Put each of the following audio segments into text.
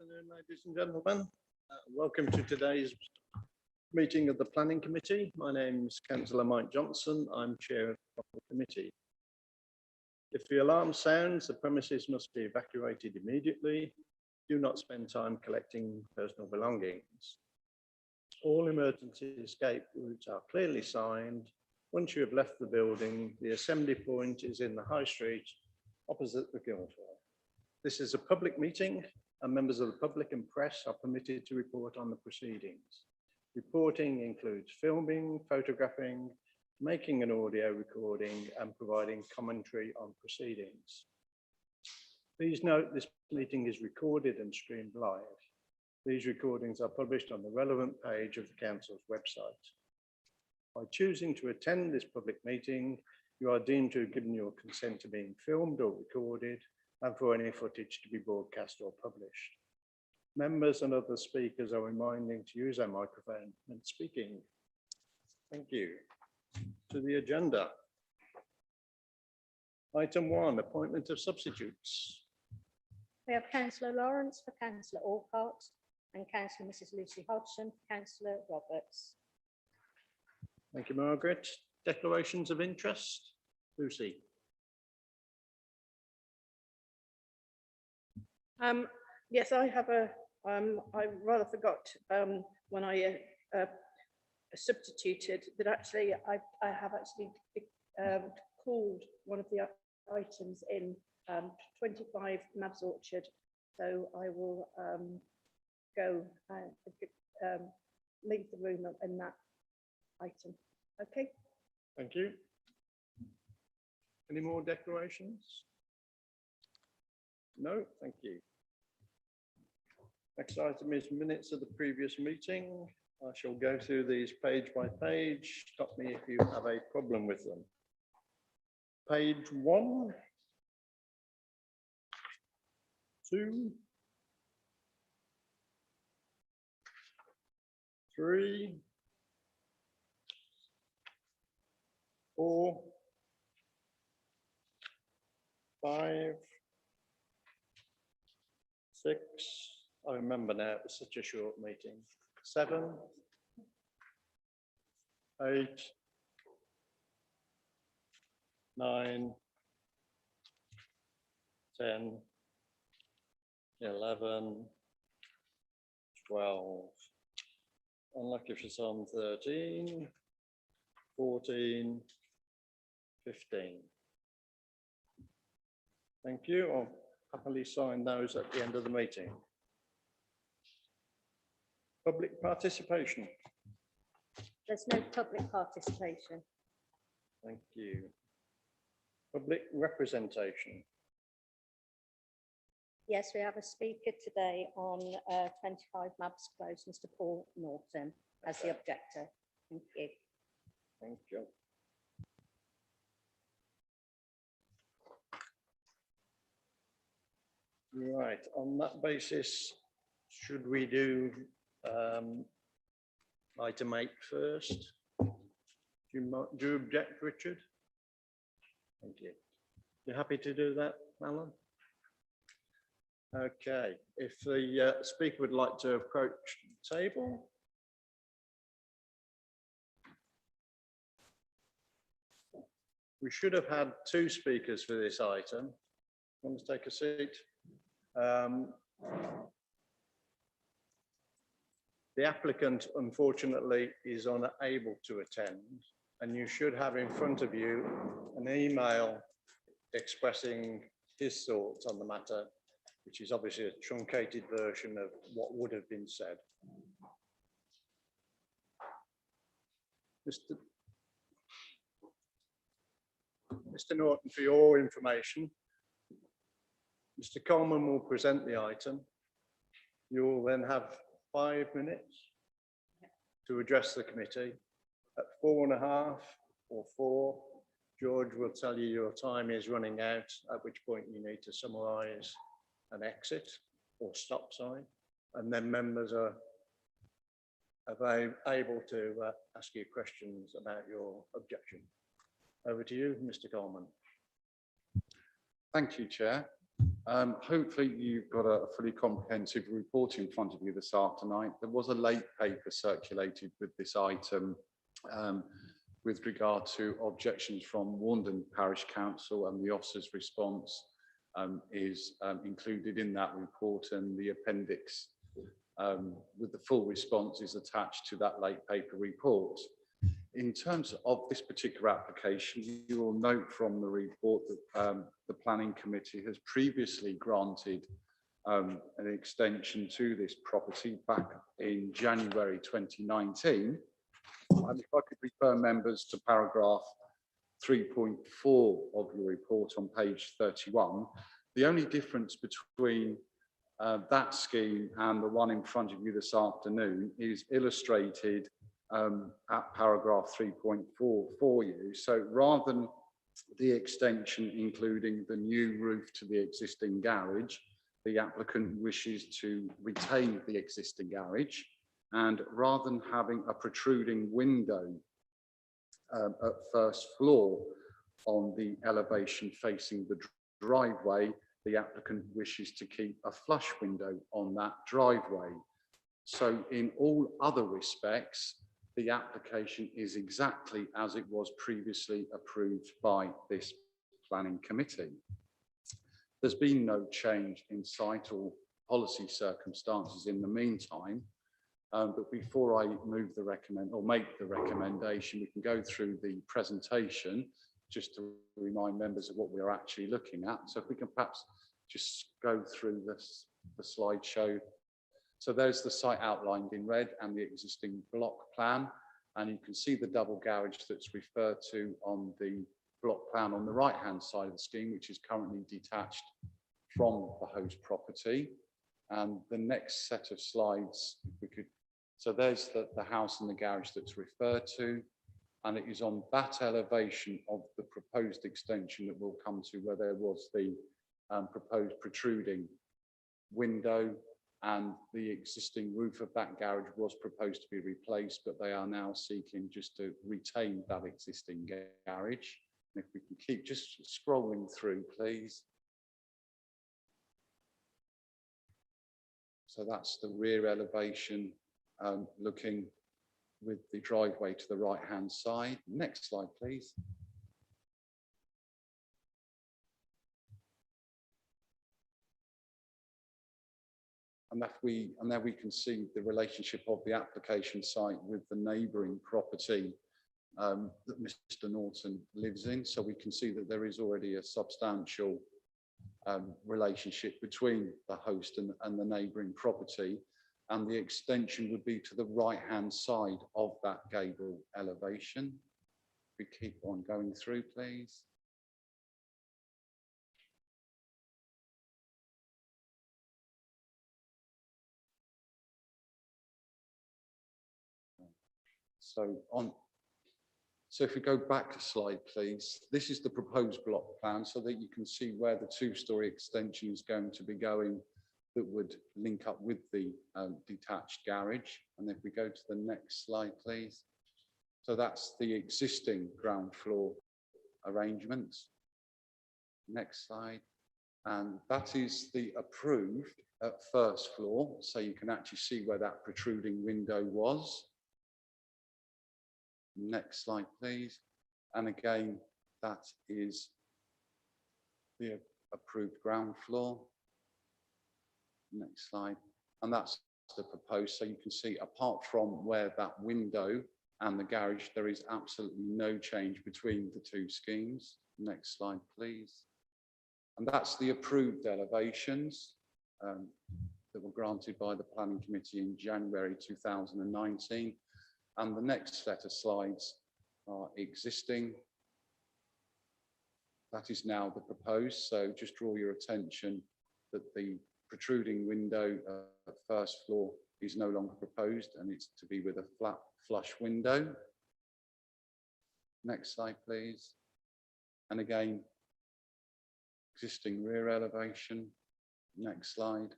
Afternoon, ladies and gentlemen. Welcome to today's meeting of the Planning Committee. My name is Councillor Mike Johnson. I'm Chair of the committee. If the alarm sounds, the premises must be evacuated immediately. Do not spend time collecting personal belongings. All emergency escape routes are clearly signed. Once you have left the building, the assembly point is in the High Street opposite the Guildhall. This is a public meeting and members of the public and press are permitted to report on the proceedings. Reporting includes filming, photographing, making an audio recording and providing commentary on proceedings. Please note this meeting is recorded and streamed live. These recordings are published on the relevant page of the Council's website. By choosing to attend this public meeting, you are deemed to have given your consent to being filmed or recorded and for any footage to be broadcast or published. Members and other speakers are reminded to use their microphone when speaking. Thank you. To the agenda. Item 1, appointment of substitutes. We have Councillor Lawrence for Councillor Orcott and Councillor Mrs. Lucy Hodgson for Councillor Roberts. Thank you, Margaret. Declarations of interest. Lucy. Yes, I have I rather forgot when I substituted that actually I have actually called one of the items in 25 Mabs Orchard. So I will go leave the room in that item. Okay. Thank you. Any more declarations? No, thank you. Next item is minutes of the previous meeting. I shall go through these page by page. Stop me if you have a problem with them. Page 1, 2, 3, 4, 5, 6, I remember now, it was such a short meeting. 7, 8, 9, 10, 11, 12. Unlucky for some, 13, 14, 15. Thank you. I'll happily sign those at the end of the meeting. Public participation. There's no public participation. Thank you. Public representation. Yes, we have a speaker today on 25 Mabs Close, Mr. Paul Norton, as the objector. Thank you. Thank you. Right, on that basis, should we do item 8 first? Do you object, Richard? Thank you. You happy to do that, Alan? Okay, if the speaker would like to approach the table. We should have had 2 speakers for this item. Want to take a seat? The applicant, unfortunately, is unable to attend, and you should have in front of you an email expressing his thoughts on the matter, which is obviously a truncated version of what would have been said. Mr. Norton, for your information, Mr. Coleman will present the item. You will then have 5 minutes to address the committee. At 4.5 or 4, George will tell you your time is running out, at which point you need to summarise an exit or stop sign, and then members are able to ask you questions about your objection. Over to you, Mr. Coleman. Thank you, Chair. Hopefully you've got a fully comprehensive report in front of you this afternoon. There was a late paper circulated with this item with regard to objections from Warndon Parish Council, and the officer's response is included in that report, and the appendix with the full response is attached to that late paper report. In terms of this particular application, you will note from the report that the Planning Committee has previously granted an extension to this property back in January 2019. And if I could refer members to paragraph 3.4 of your report on page 31, the only difference between that scheme and the one in front of you this afternoon is illustrated at paragraph 3.4 for you. So rather than the extension including the new roof to the existing garage, the applicant wishes to retain the existing garage, and rather than having a protruding window at first floor on the elevation facing the driveway, the applicant wishes to keep a flush window on that driveway. So in all other respects, the application is exactly as it was previously approved by this planning committee. There's been no change in site or policy circumstances in the meantime, but before I make the recommendation, we can go through the presentation just to remind members of what we're actually looking at. So if we can perhaps just go through the slideshow. So there's the site outlined in red and the existing block plan. And you can see the double garage that's referred to on the block plan on the right-hand side of the scheme, which is currently detached from the host property. And the next set of slides, if we could, so there's the house and the garage that's referred to. And it is on that elevation of the proposed extension that we'll come to, where there was the proposed protruding window, and the existing roof of that garage was proposed to be replaced, but they are now seeking just to retain that existing garage. And if we can keep just scrolling through, please. So that's the rear elevation looking with the driveway to the right-hand side. Next slide, please. And there we can see the relationship of the application site with the neighbouring property that Mr. Norton lives in. So we can see that there is already a substantial relationship between the host and the neighbouring property. And the extension would be to the right-hand side of that gable elevation. We keep on going through, please. So if we go back a slide, please, this is the proposed block plan so that you can see where the two-storey extension is going to be going that would link up with the detached garage. And if we go to the next slide, please. So that's the existing ground floor arrangements. Next slide. And that is the approved at first floor. So you can actually see where that protruding window was. Next slide, please. And again, that is the approved ground floor. Next slide. And that's the proposed. So you can see, apart from where that window and the garage, there is absolutely no change between the two schemes. Next slide, please. And that's the approved elevations that were granted by the Planning Committee in January 2019. And the next set of slides are existing. That is now the proposed. So just draw your attention that the protruding window at first floor is no longer proposed, and it's to be with a flat flush window. Next slide, please. And again, existing rear elevation. Next slide.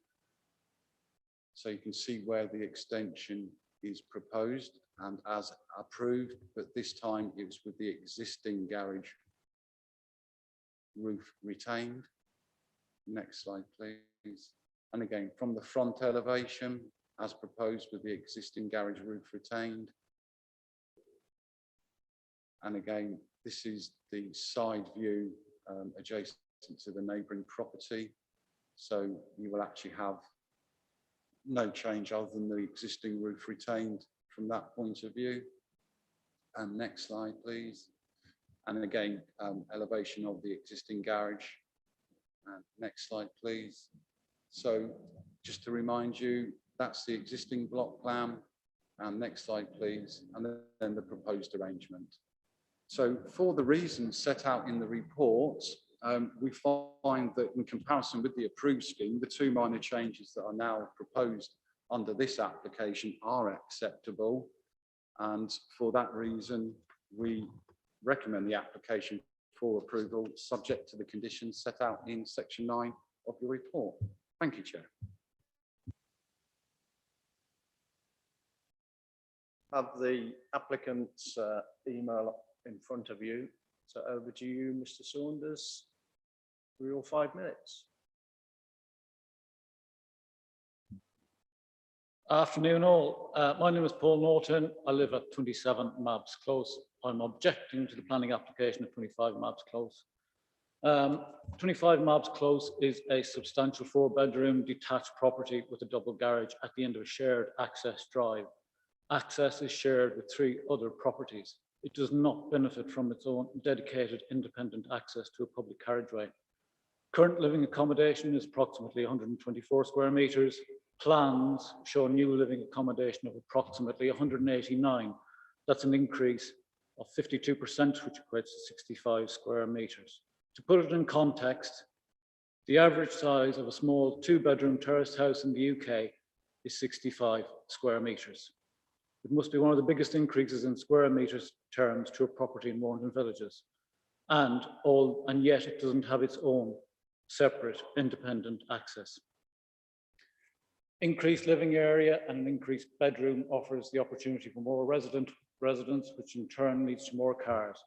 So you can see where the extension is proposed and as approved, but this time it was with the existing garage roof retained. Next slide, please. And again, from the front elevation, as proposed with the existing garage roof retained. And again, this is the side view adjacent to the neighbouring property. So you will actually have no change other than the existing roof retained from that point of view. And next slide, please. And again, elevation of the existing garage. And next slide, please. So just to remind you, that's the existing block plan. And next slide, please. And then the proposed arrangement. So for the reasons set out in the report, we find that in comparison with the approved scheme, the two minor changes that are now proposed under this application are acceptable. And for that reason, we recommend the application for approval, subject to the conditions set out in section 9 of your report. Thank you, Chair. Have the applicant's email in front of you. So over to you, Mr. Saunders, for your 5 minutes. Afternoon all. My name is Paul Norton. I live at 27 Mabs Close. I'm objecting to the planning application of 25 Mabs Close. 25 Mabs Close is a substantial 4-bedroom detached property with a double garage at the end of a shared access drive. Access is shared with 3 other properties. It does not benefit from its own dedicated independent access to a public carriageway. Current living accommodation is approximately 124 square metres. Plans show new living accommodation of approximately 189. That's an increase of 52%, which equates to 65 square metres. To put it in context, the average size of a small 2-bedroom terraced house in the UK is 65 square metres. It must be one of the biggest increases in square metres terms to a property in Warrington Villages. And yet it doesn't have its own separate independent access. Increased living area and an increased bedroom offers the opportunity for more residents, which in turn leads to more cars.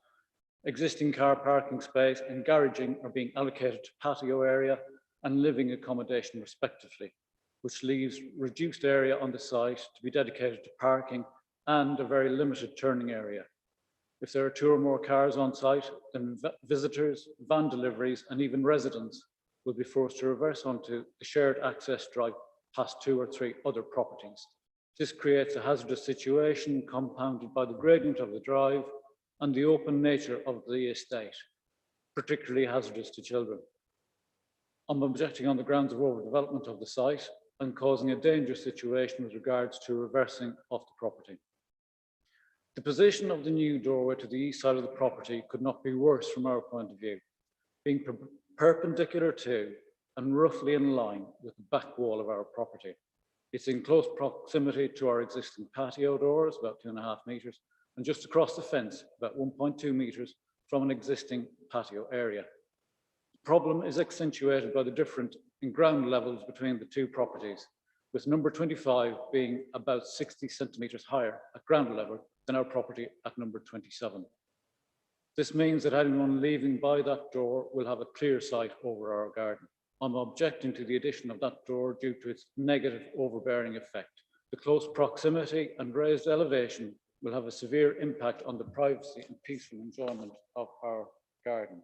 Existing car parking space and garaging are being allocated to patio area and living accommodation respectively, which leaves reduced area on the site to be dedicated to parking and a very limited turning area. If there are 2 or more cars on site, then visitors, van deliveries, and even residents will be forced to reverse onto the shared access drive past 2 or 3 other properties. This creates a hazardous situation compounded by the gradient of the drive and the open nature of the estate, particularly hazardous to children. I'm objecting on the grounds of overdevelopment of the site and causing a dangerous situation with regards to reversing of the property. The position of the new doorway to the east side of the property could not be worse from our point of view, being perpendicular to and roughly in line with the back wall of our property. It's in close proximity to our existing patio doors, about 2.5 metres, and just across the fence, about 1.2 metres from an existing patio area. The problem is accentuated by the difference in ground levels between the 2 properties, with number 25 being about 60 centimetres higher at ground level than our property at number 27. This means that anyone leaving by that door will have a clear sight over our garden. I'm objecting to the addition of that door due to its negative overbearing effect. The close proximity and raised elevation will have a severe impact on the privacy and peaceful enjoyment of our garden.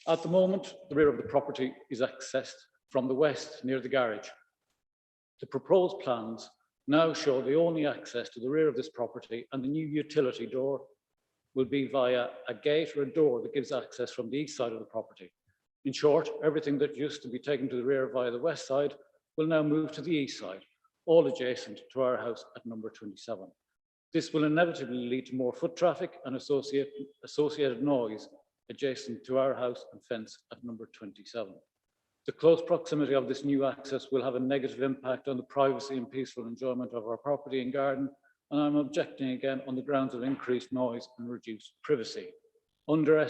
At the moment, the rear of the property is accessed from the west near the garage. The proposed plans now show the only access to the rear of this property and the new utility door will be via a gate or a door that gives access from the east side of the property. In short, everything that used to be taken to the rear via the west side will now move to the east side, all adjacent to our house at number 27. This will inevitably lead to more foot traffic and associated noise adjacent to our house and fence at number 27. The close proximity of this new access will have a negative impact on the privacy and peaceful enjoyment of our property and garden, and I'm objecting again on the grounds of increased noise and reduced privacy. Under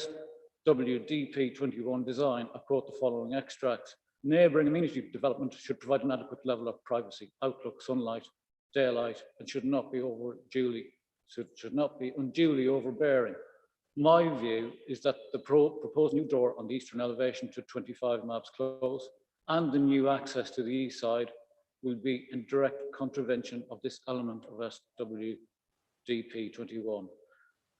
SWDP 21 design, I quote the following extracts: neighbouring amenity development should provide an adequate level of privacy, outlook, sunlight, daylight, and should not be unduly overbearing. My view is that the proposed new door on the eastern elevation to 25 Mabs Close and the new access to the east side will be in direct contravention of this element of SWDP 21.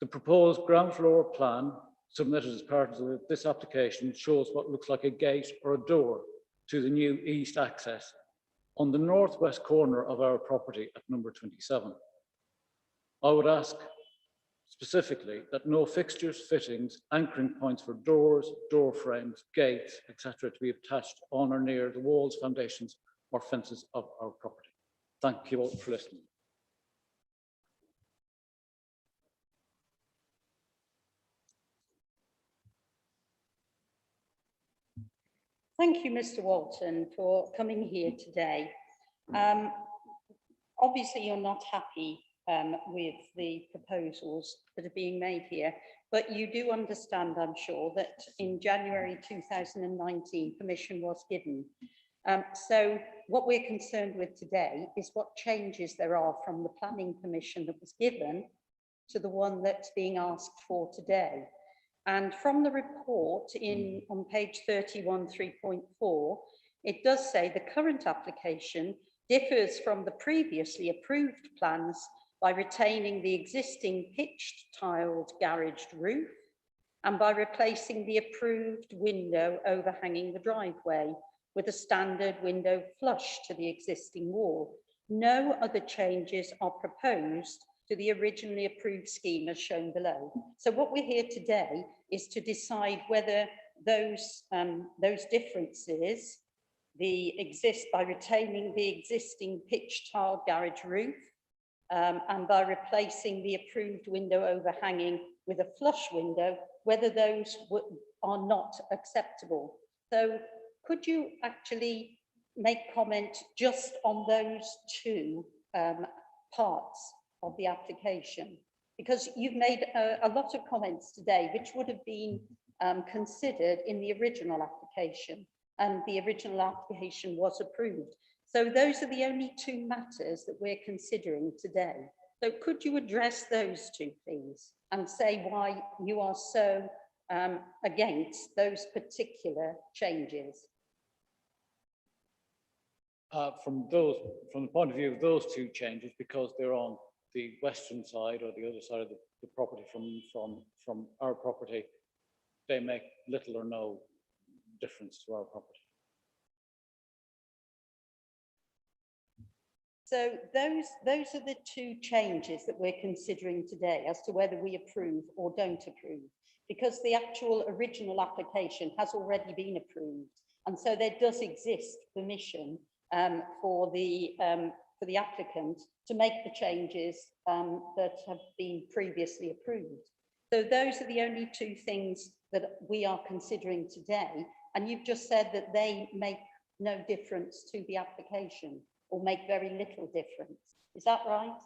The proposed ground floor plan submitted as part of this application shows what looks like a gate or a door to the new east access on the northwest corner of our property at number 27. I would ask specifically that no fixtures, fittings, anchoring points for doors, door frames, gates, etc. to be attached on or near the walls, foundations, or fences of our property. Thank you all for listening. Thank you, Mr. Walton, for coming here today. Obviously, you're not happy with the proposals that are being made here, but you do understand, I'm sure, that in January 2019, permission was given. So what we're concerned with today is what changes there are from the planning permission that was given to the one that's being asked for today. And from the report on page 31, 3.4, it does say the current application differs from the previously approved plans by retaining the existing pitched tiled garaged roof and by replacing the approved window overhanging the driveway with a standard window flush to the existing wall. No other changes are proposed to the originally approved scheme as shown below. So what we're here today is to decide whether those differences exist by retaining the existing pitch tiled garage roof and by replacing the approved window overhanging with a flush window, whether those are not acceptable. So could you actually make comment just on those two parts of the application? Because you've made a lot of comments today which would have been considered in the original application, and the original application was approved. So those are the only two matters that we're considering today. So could you address those two, please, and say why you are so against those particular changes? From the point of view of those two changes, because they're on the western side or the other side of the property from our property, they make little or no difference to our property. So those are the two changes that we're considering today as to whether we approve or don't approve, because the actual original application has already been approved, and so there does exist permission for the applicant to make the changes that have been previously approved. So those are the only two things that we are considering today, and you've just said that they make no difference to the application or make very little difference. Is that right?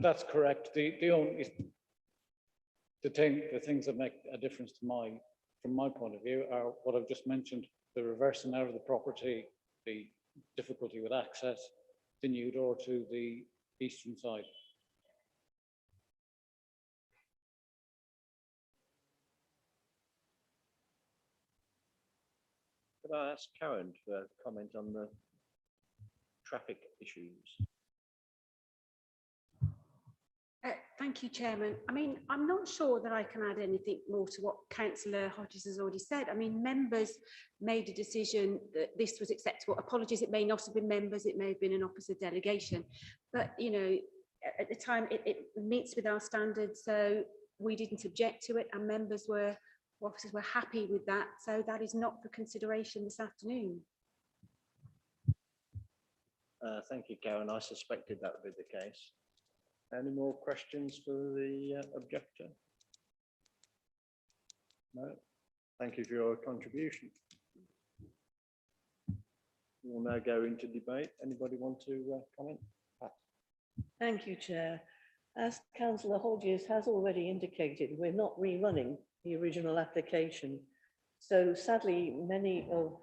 That's correct. The things that make a difference from my point of view are what I've just mentioned: the reversing out of the property, the difficulty with access, the new door to the eastern side. Could I ask Karen for a comment on the traffic issues? Thank you, Chairman. I mean, I'm not sure that I can add anything more to what Councillor Hodges has already said. I mean, members made a decision that this was acceptable. Apologies, it may not have been members, it may have been an opposite delegation. But, you know, at the time, it meets with our standards, so we didn't object to it, and officers were happy with that. So that is not for consideration this afternoon. Thank you, Karen. I suspected that would be the case. Any more questions for the objector? No? Thank you for your contribution. We'll now go into debate. Anybody want to comment? Pat. Thank you, Chair. As Councillor Hodges has already indicated, we're not rerunning the original application. So sadly, many of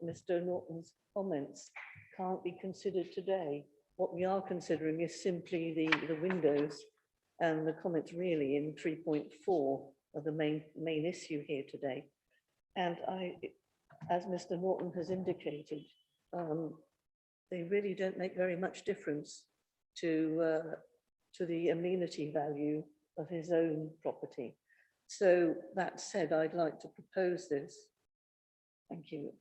Mr. Norton's comments can't be considered today. What we are considering is simply the windows, and the comments really in 3.4 are the main issue here today. And as Mr. Norton has indicated, they really don't make very much difference to the amenity value of his own property. So that said, I'd like to propose this. Thank you.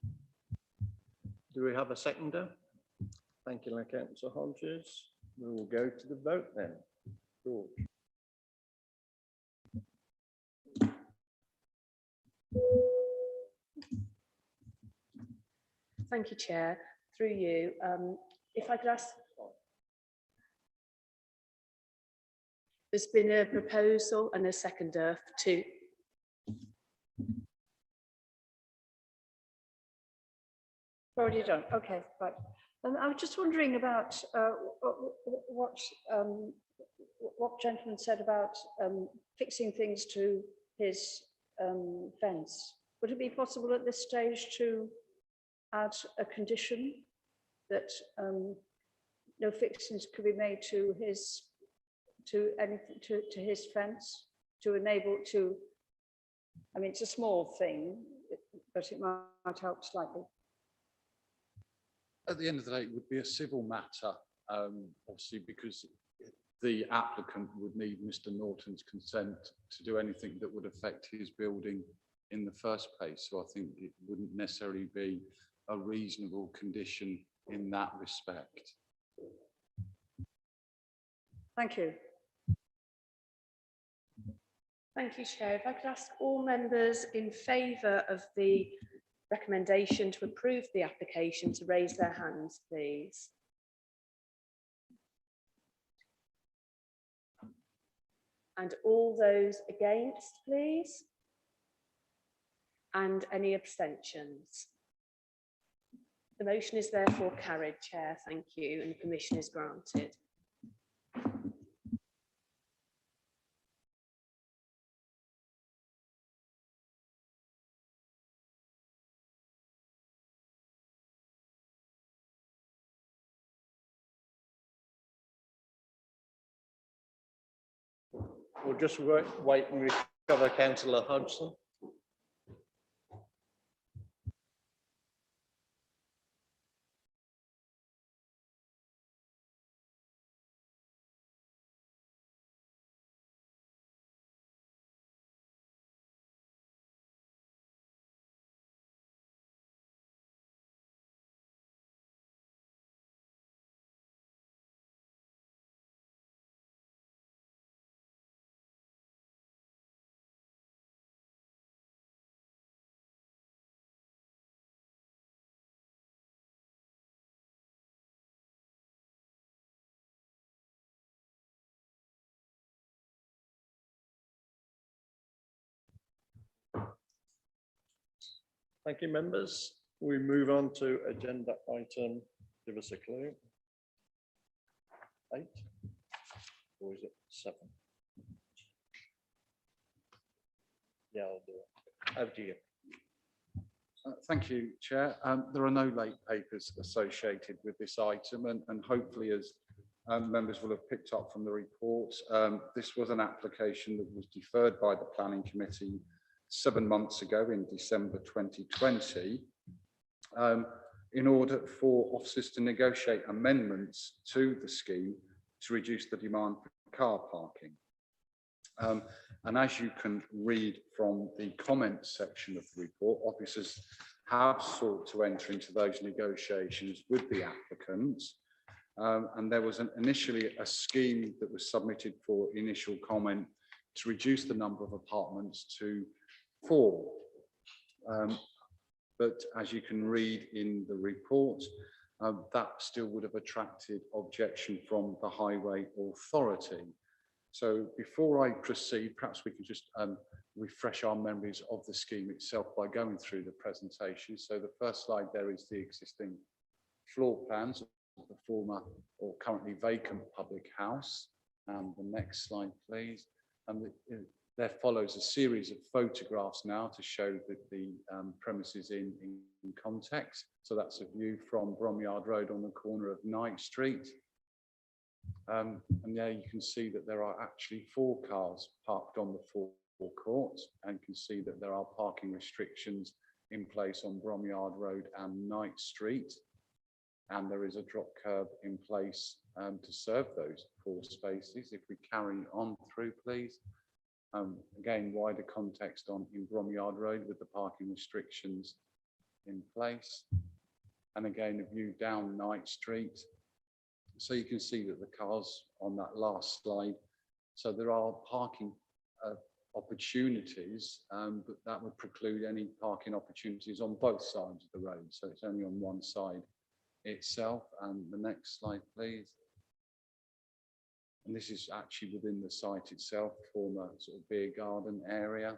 Do we have a seconder? Thank you, Councillor Hodges. We will go to the vote then. George. Thank you, Chair. Through you, if I could ask, there's been a proposal and a seconder to. Already done. Okay, right. I was just wondering about what gentleman said about fixing things to his fence. Would it be possible at this stage to add a condition that no fixings could be made to his fence to enable to? I mean, it's a small thing, but it might help slightly. At the end of the day, it would be a civil matter, obviously, because the applicant would need Mr. Norton's consent to do anything that would affect his building in the first place. So I think it wouldn't necessarily be a reasonable condition in that respect. Thank you. Thank you, Chair. If I could ask all members in favour of the recommendation to approve the application to raise their hands, please. And all those against, please. And any abstentions? The motion is therefore carried, Chair. Thank you, and permission is granted. We'll just wait and recover Councillor Hodgson. Thank you, members. We move on to agenda item, give us a clue. 8, or is it 7? Yeah, I'll do it. Over to you. Thank you, Chair. There are no late papers associated with this item, and hopefully, as members will have picked up from the report, this was an application that was deferred by the Planning Committee 7 months ago in December 2020 in order for officers to negotiate amendments to the scheme to reduce the demand for car parking. And as you can read from the comments section of the report, officers have sought to enter into those negotiations with the applicants. And there was initially a scheme that was submitted for initial comment to reduce the number of apartments to 4. But as you can read in the report, that still would have attracted objection from the Highway Authority. So before I proceed, perhaps we could just refresh our memories of the scheme itself by going through the presentation. So the first slide there is the existing floor plans of the former or currently vacant public house. The next slide, please. There follows a series of photographs now to show that the premises in context. So that's a view from Bromyard Road on the corner of Knight Street. And there you can see that there are actually 4 cars parked on the forecourt, and you can see that there are parking restrictions in place on Bromyard Road and Knight Street. And there is a drop curb in place to serve those 4 spaces. If we carry on through, please. Again, wider context on in Bromyard Road with the parking restrictions in place. And again, a view down Knight Street. So you can see that the cars on that last slide. So there are parking opportunities, but that would preclude any parking opportunities on both sides of the road. So it's only on one side itself. And the next slide, please. And this is actually within the site itself, former sort of beer garden area.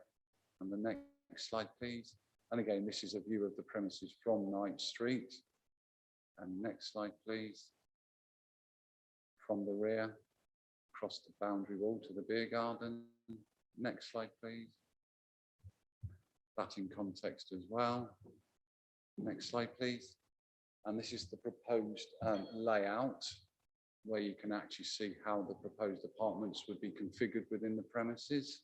And the next slide, please. And again, this is a view of the premises from Knight Street. And next slide, please. From the rear, across the boundary wall to the beer garden. Next slide, please. That in context as well. Next slide, please. And this is the proposed layout, where you can actually see how the proposed apartments would be configured within the premises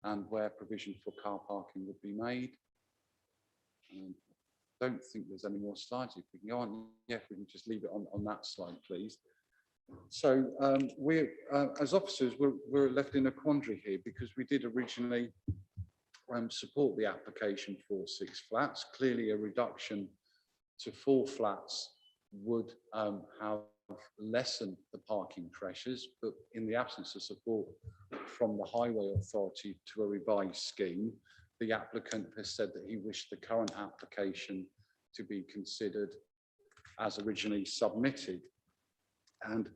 and where provision for car parking would be made. I don't think there's any more slides. If we can go on, yeah, if we can just leave it on that slide, please. So we're, as officers, we're left in a quandary here because we did originally support the application for 6 flats. Clearly a reduction to 4 flats would have lessened the parking pressures, but in the absence of support from the Highway Authority to a revised scheme, the applicant has said that he wished the current application to be considered as originally submitted. And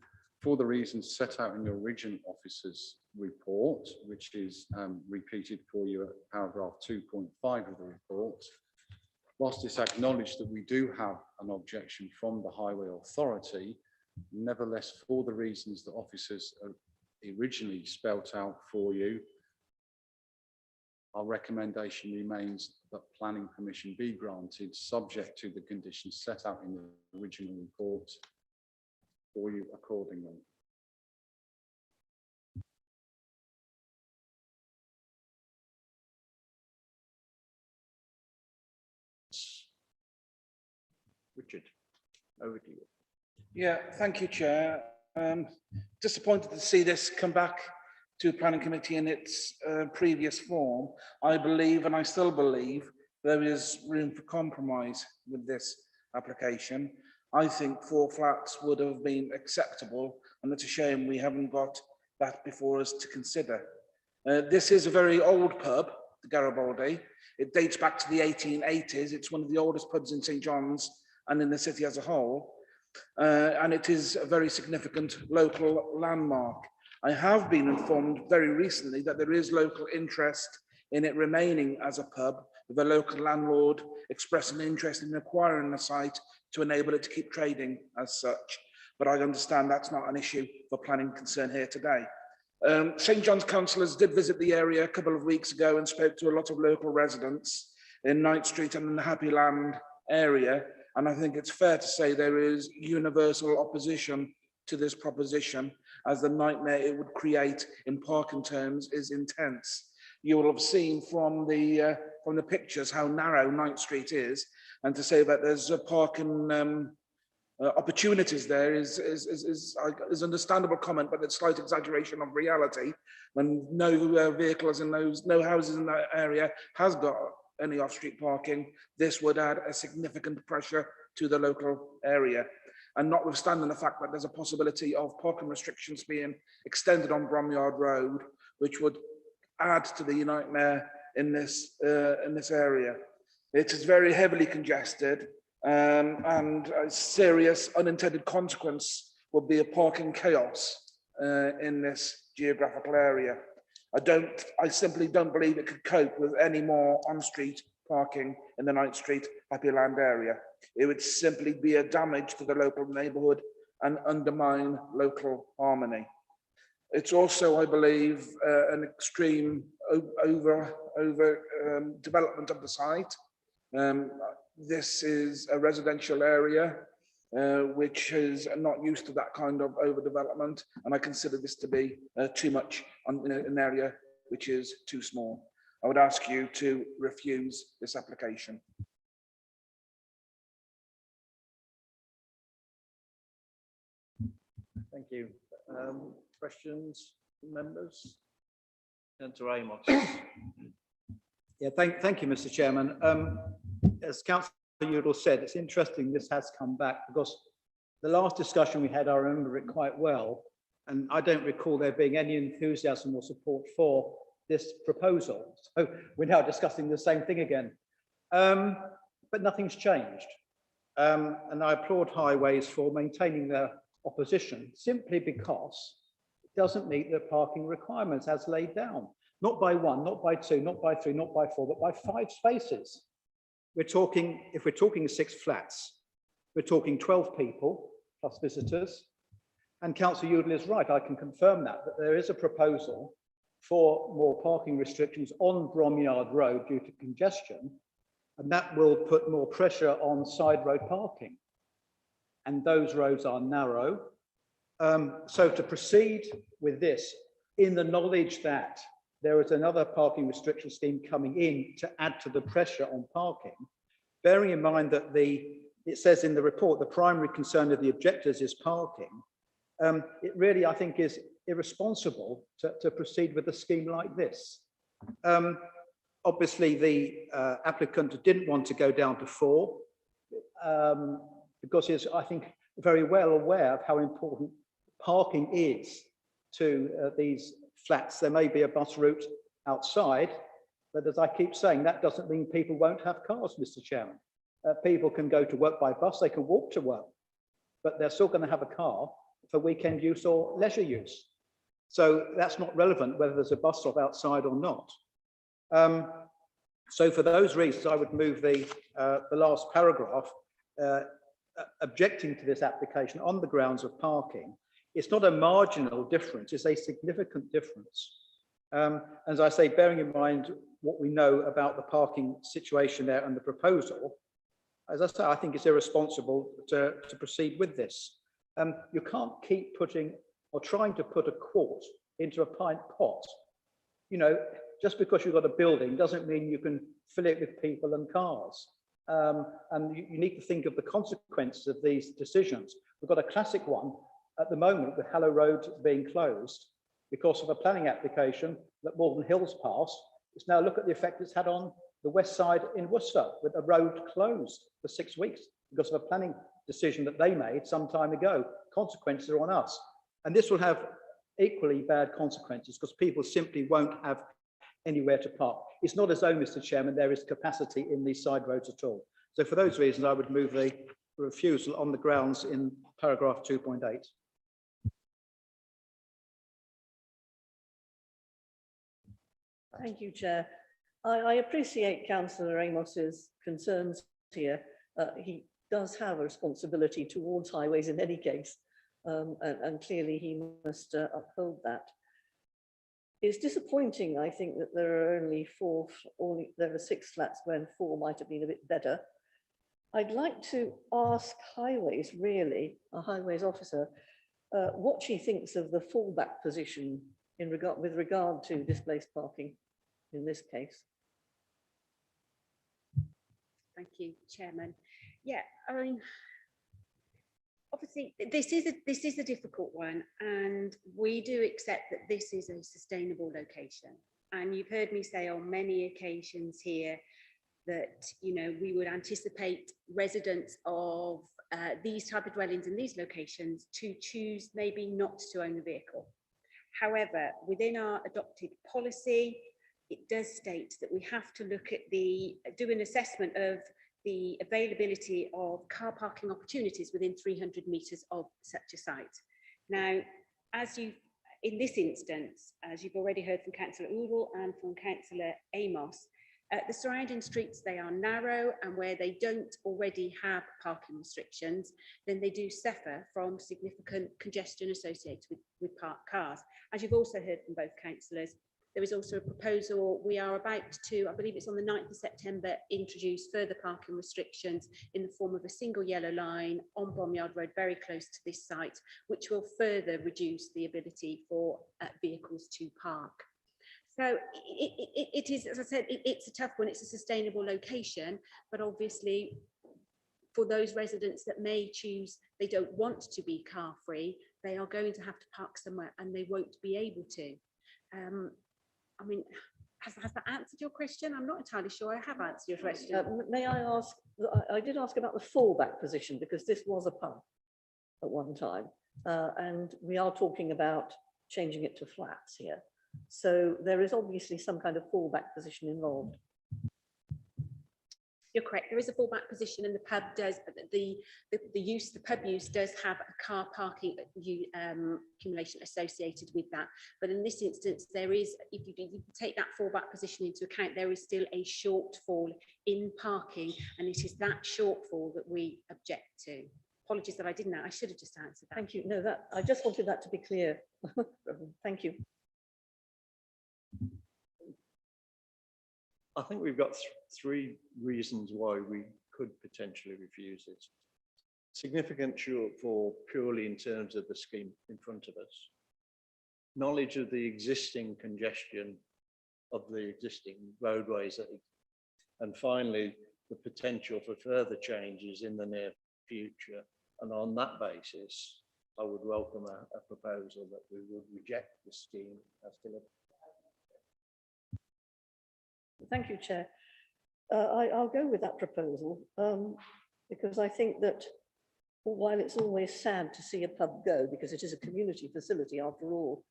for the reasons set out in your original officer's report, which is repeated for you at paragraph 2.5 of the report, whilst it's acknowledged that we do have an objection from the Highway Authority, nevertheless, for the reasons that officers originally spelt out for you, our recommendation remains that planning permission be granted, subject to the conditions set out in the original report for you accordingly. Richard, over to you. Yeah, thank you, Chair. Disappointed to see this come back to Planning Committee in its previous form. I believe, and I still believe, there is room for compromise with this application. I think 4 flats would have been acceptable, and it's a shame we haven't got that before us to consider. This is a very old pub, the Garibaldi. It dates back to the 1880s. It's one of the oldest pubs in St. John's and in the city as a whole. And it is a very significant local landmark. I have been informed very recently that there is local interest in it remaining as a pub, with a local landlord expressing interest in acquiring the site to enable it to keep trading as such. But I understand that's not an issue for planning concern here today. St. John's councillors did visit the area a couple of weeks ago and spoke to a lot of local residents in Knight Street and in the Happy Land area. And I think it's fair to say there is universal opposition to this proposition, as the nightmare it would create in parking terms is intense. You will have seen from the pictures how narrow Knight Street is, and to say that there's a parking opportunities there is understandable comment, but it's slight exaggeration of reality. When no vehicles in no houses in that area has got any off-street parking, this would add a significant pressure to the local area. And notwithstanding the fact that there's a possibility of parking restrictions being extended on Bromyard Road, which would add to the nightmare in this area. It is very heavily congested, and a serious unintended consequence would be a parking chaos in this geographical area. I simply don't believe it could cope with any more on-street parking in the Knight Street Happy Land area. It would simply be a damage to the local neighbourhood and undermine local harmony. It's also, I believe, an extreme over development of the site. This is a residential area which is not used to that kind of overdevelopment, and I consider this to be too much in an area which is too small. I would ask you to refuse this application. Thank you. Questions, from members? Councillor Amos. Yeah, thank you, Mr. Chairman. As Councillor Udall said, it's interesting this has come back because the last discussion we had, I remember it quite well, and I don't recall there being any enthusiasm or support for this proposal. So we're now discussing the same thing again. But nothing's changed. And I applaud Highways for maintaining their opposition simply because it doesn't meet the parking requirements as laid down. Not by 1, not by 2, not by 3, not by 4, but by 5 spaces. We're talking, if we're talking 6 flats, we're talking 12 people plus visitors. And Councillor Udall is right, I can confirm that there is a proposal for more parking restrictions on Bromyard Road due to congestion, and that will put more pressure on side road parking. And those roads are narrow. So to proceed with this, in the knowledge that there is another parking restriction scheme coming in to add to the pressure on parking, bearing in mind that it says in the report, the primary concern of the objectors is parking, it really, I think, is irresponsible to proceed with a scheme like this. Obviously, the applicant didn't want to go down to 4 because he's, I think, very well aware of how important parking is to these flats. There may be a bus route outside, but as I keep saying, that doesn't mean people won't have cars, Mr. Chairman. People can go to work by bus, they can walk to work, but they're still going to have a car for weekend use or leisure use. So that's not relevant whether there's a bus stop outside or not. So for those reasons, I would move the last paragraph objecting to this application on the grounds of parking. It's not a marginal difference, it's a significant difference. As I say, bearing in mind what we know about the parking situation there and the proposal, as I say, I think it's irresponsible to proceed with this. You can't keep putting or trying to put a quart into a pint pot. You know, just because you've got a building doesn't mean you can fill it with people and cars. And you need to think of the consequences of these decisions. We've got a classic one at the moment with Hallow Road being closed because of a planning application that Malvern Hills passed. It's now look at the effect it's had on the west side in Worcester with a road closed for 6 weeks because of a planning decision that they made some time ago. Consequences are on us. And this will have equally bad consequences because people simply won't have anywhere to park. It's not as though, Mr. Chairman, there is capacity in these side roads at all. So for those reasons, I would move the refusal on the grounds in paragraph 2.8. Thank you, Chair. I appreciate Councillor Amos's concerns here. He does have a responsibility towards highways in any case, and clearly he must uphold that. It's disappointing, I think, that there are there are 6 flats when 4 might have been a bit better. I'd like to ask Highways, really, a Highways officer, what she thinks of the fallback position with regard to displaced parking in this case. Thank you, Chairman. Yeah, I mean, obviously, this is a difficult one, and we do accept that this is a sustainable location. And you've heard me say on many occasions here that, you know, we would anticipate residents of these type of dwellings in these locations to choose maybe not to own a vehicle. However, within our adopted policy, it does state that we have to look at do an assessment of the availability of car parking opportunities within 300 metres of such a site. Now, in this instance, as you've already heard from Councillor Udall and from Councillor Amos, the surrounding streets, they are narrow, and where they don't already have parking restrictions, then they do suffer from significant congestion associated with parked cars. As you've also heard from both councillors, there is also a proposal. We are about to, I believe it's on the 9th of September, introduce further parking restrictions in the form of a single yellow line on Bromyard Road, very close to this site, which will further reduce the ability for vehicles to park. So it is, as I said, it's a tough one. It's a sustainable location, but obviously for those residents that may choose, they don't want to be car free, they are going to have to park somewhere and they won't be able to. I mean, has that answered your question? I'm not entirely sure I have answered your question. May I ask, I did ask about the fallback position because this was a pub at one time. And we are talking about changing it to flats here. So there is obviously some kind of fallback position involved. You're correct. There is a fallback position, and the pub does the pub use does have a car parking accumulation associated with that. But in this instance, there is, if you take that fallback position into account, there is still a shortfall in parking, and it is that shortfall that we object to. Apologies that I didn't know. I should have just answered that. Thank you. No, that I just wanted that to be clear. Thank you. I think we've got three reasons why we could potentially refuse it. Significant shortfall purely in terms of the scheme in front of us. Knowledge of the existing congestion of the existing roadways. And finally, the potential for further changes in the near future. And on that basis, I would welcome a proposal that we would reject the scheme as delivered. Thank you, Chair. I'll go with that proposal because I think that while it's always sad to see a pub go, because it is a community facility after all,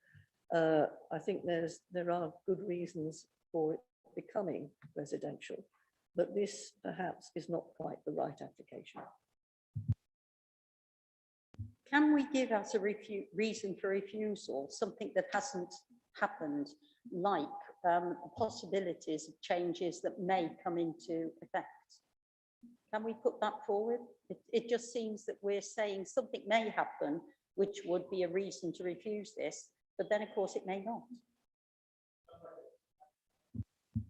I think there are good reasons for it becoming residential, but this perhaps is not quite the right application. Can we give as a reason for refusal something that hasn't happened, like possibilities of changes that may come into effect? Can we put that forward? It just seems that we're saying something may happen, which would be a reason to refuse this, but then of course it may not.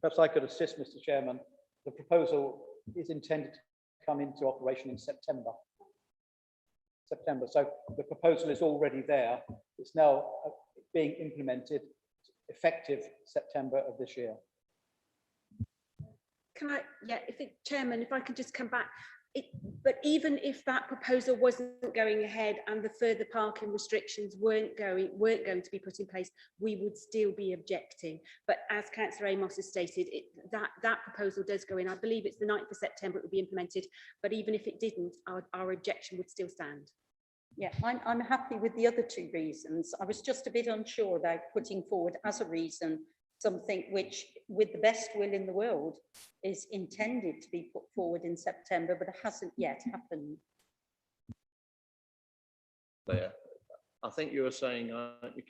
Perhaps I could assist, Mr. Chairman. The proposal is intended to come into operation in September. So the proposal is already there. It's now being implemented, effective September of this year. Can I, yeah, Chairman, if I could just come back. But even if that proposal wasn't going ahead and the further parking restrictions weren't going to be put in place, we would still be objecting. But as Councillor Amos has stated, that proposal does go in. I believe it's the 9th of September it would be implemented. But even if it didn't, our objection would still stand. Yeah, I'm happy with the other two reasons. I was just a bit unsure about putting forward as a reason something which, with the best will in the world, is intended to be put forward in September, but it hasn't yet happened. There, I think you were saying,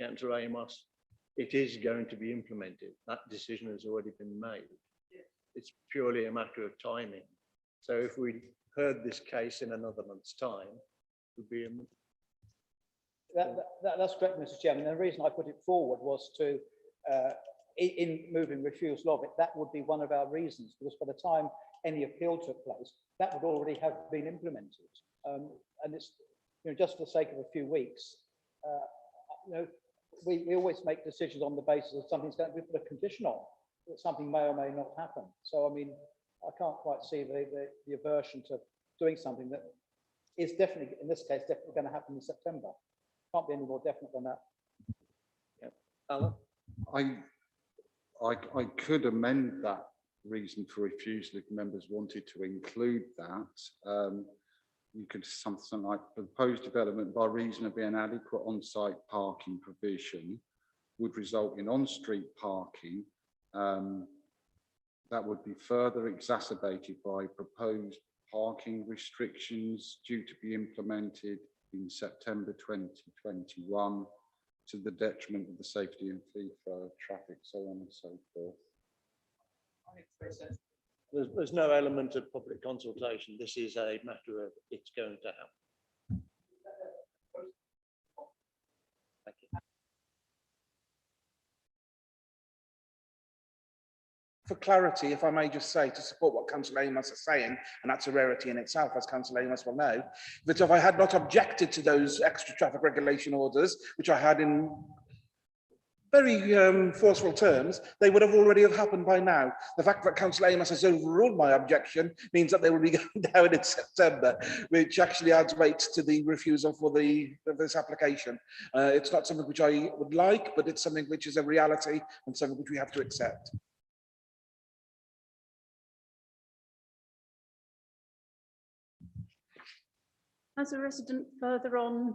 Councillor Amos, it is going to be implemented. That decision has already been made. It's purely a matter of timing. So if we heard this case in another month's time, it would be That's correct, Mr. Chairman. And the reason I put it forward was to, in moving refusal of it, that would be one of our reasons, because by the time any appeal took place, that would already have been implemented. And it's, just for the sake of a few weeks, we always make decisions on the basis of something's going to be put a condition on, that something may or may not happen. So, I mean, I can't quite see the aversion to doing something that is definitely, in this case, definitely going to happen in September. Can't be any more definite than that. Yeah. Alan? I could amend that reason for refusal if members wanted to include that. You could something like proposed development by reason of being adequate on-site parking provision would result in on-street parking. That would be further exacerbated by proposed parking restrictions due to be implemented in September 2021 to the detriment of the safety and free flow of traffic, so on and so forth. There's no element of public consultation. This is a matter of it's going to happen. Thank you. For clarity, if I may just say, to support what Councillor Amos is saying, and that's a rarity in itself, as Councillor Amos will know, that if I had not objected to those extra traffic regulation orders, which I had in very forceful terms, they would have already have happened by now. The fact that Councillor Amos has overruled my objection means that they will be going down in September, which actually adds weight to the refusal for this application. It's not something which I would like, but it's something which is a reality and something which we have to accept. As a resident further on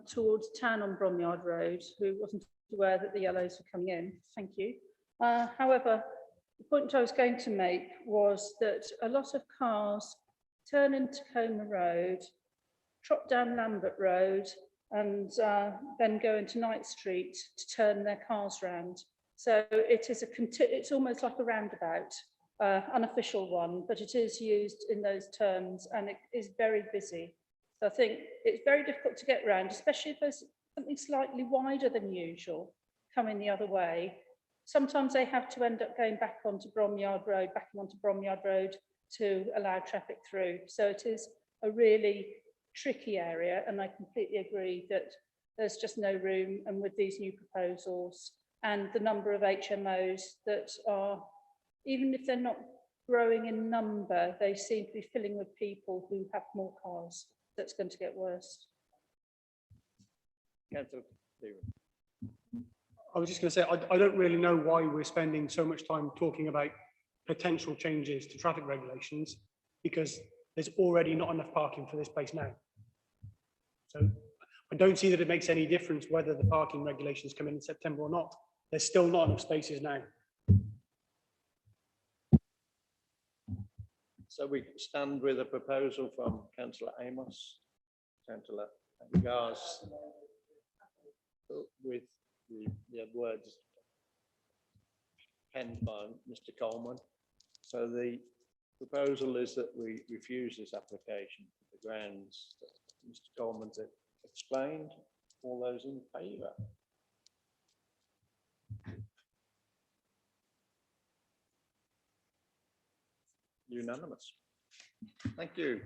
towards town on Bromyard Road, who wasn't aware that the yellows were coming in, thank you. However, the point I was going to make was that a lot of cars turn into Comer Road, trot down Lambert Road, and then go into Knight Street to turn their cars round. So it is it's almost like a roundabout. Unofficial one, but it is used in those terms and it is very busy. So I think it's very difficult to get around, especially if there's something slightly wider than usual coming the other way. Sometimes they have to end up going back onto Bromyard Road to allow traffic through. So it is a really tricky area, and I completely agree that there's just no room, and with these new proposals and the number of HMOs that are, even if they're not growing in number, they seem to be filling with people who have more cars. That's going to get worse. Councillor Stephen. I was just going to say, I don't really know why we're spending so much time talking about potential changes to traffic regulations, because there's already not enough parking for this place now. So I don't see that it makes any difference whether the parking regulations come in September or not. There's still not enough spaces now. So we stand with a proposal from Councillor Amos, Councillor Gars, with the words penned by Mr. Coleman. So the proposal is that we refuse this application for the grounds that Mr. Coleman's explained. All those in favour? Unanimous. Thank you.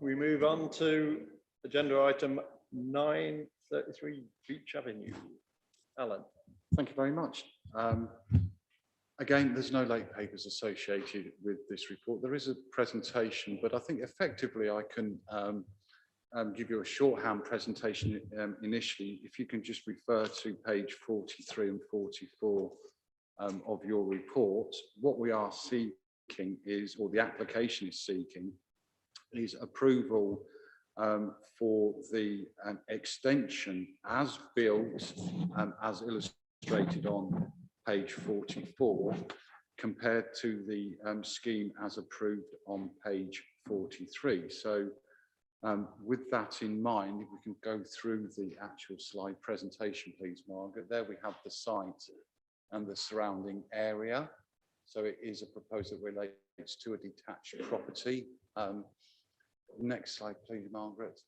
We move on to agenda item 933 Beach Avenue. Alan. Thank you very much. Again, there's no late papers associated with this report. There is a presentation, but I think effectively I can give you a shorthand presentation initially. If you can just refer to page 43 and 44 of your report, what we are seeking is, or the application is seeking, is approval for the extension as built and as illustrated on page 44 compared to the scheme as approved on page 43. So with that in mind, if we can go through the actual slide presentation, please, Margaret. There we have the site and the surrounding area. So it is a proposal that relates to a detached property. Next slide, please, Margaret.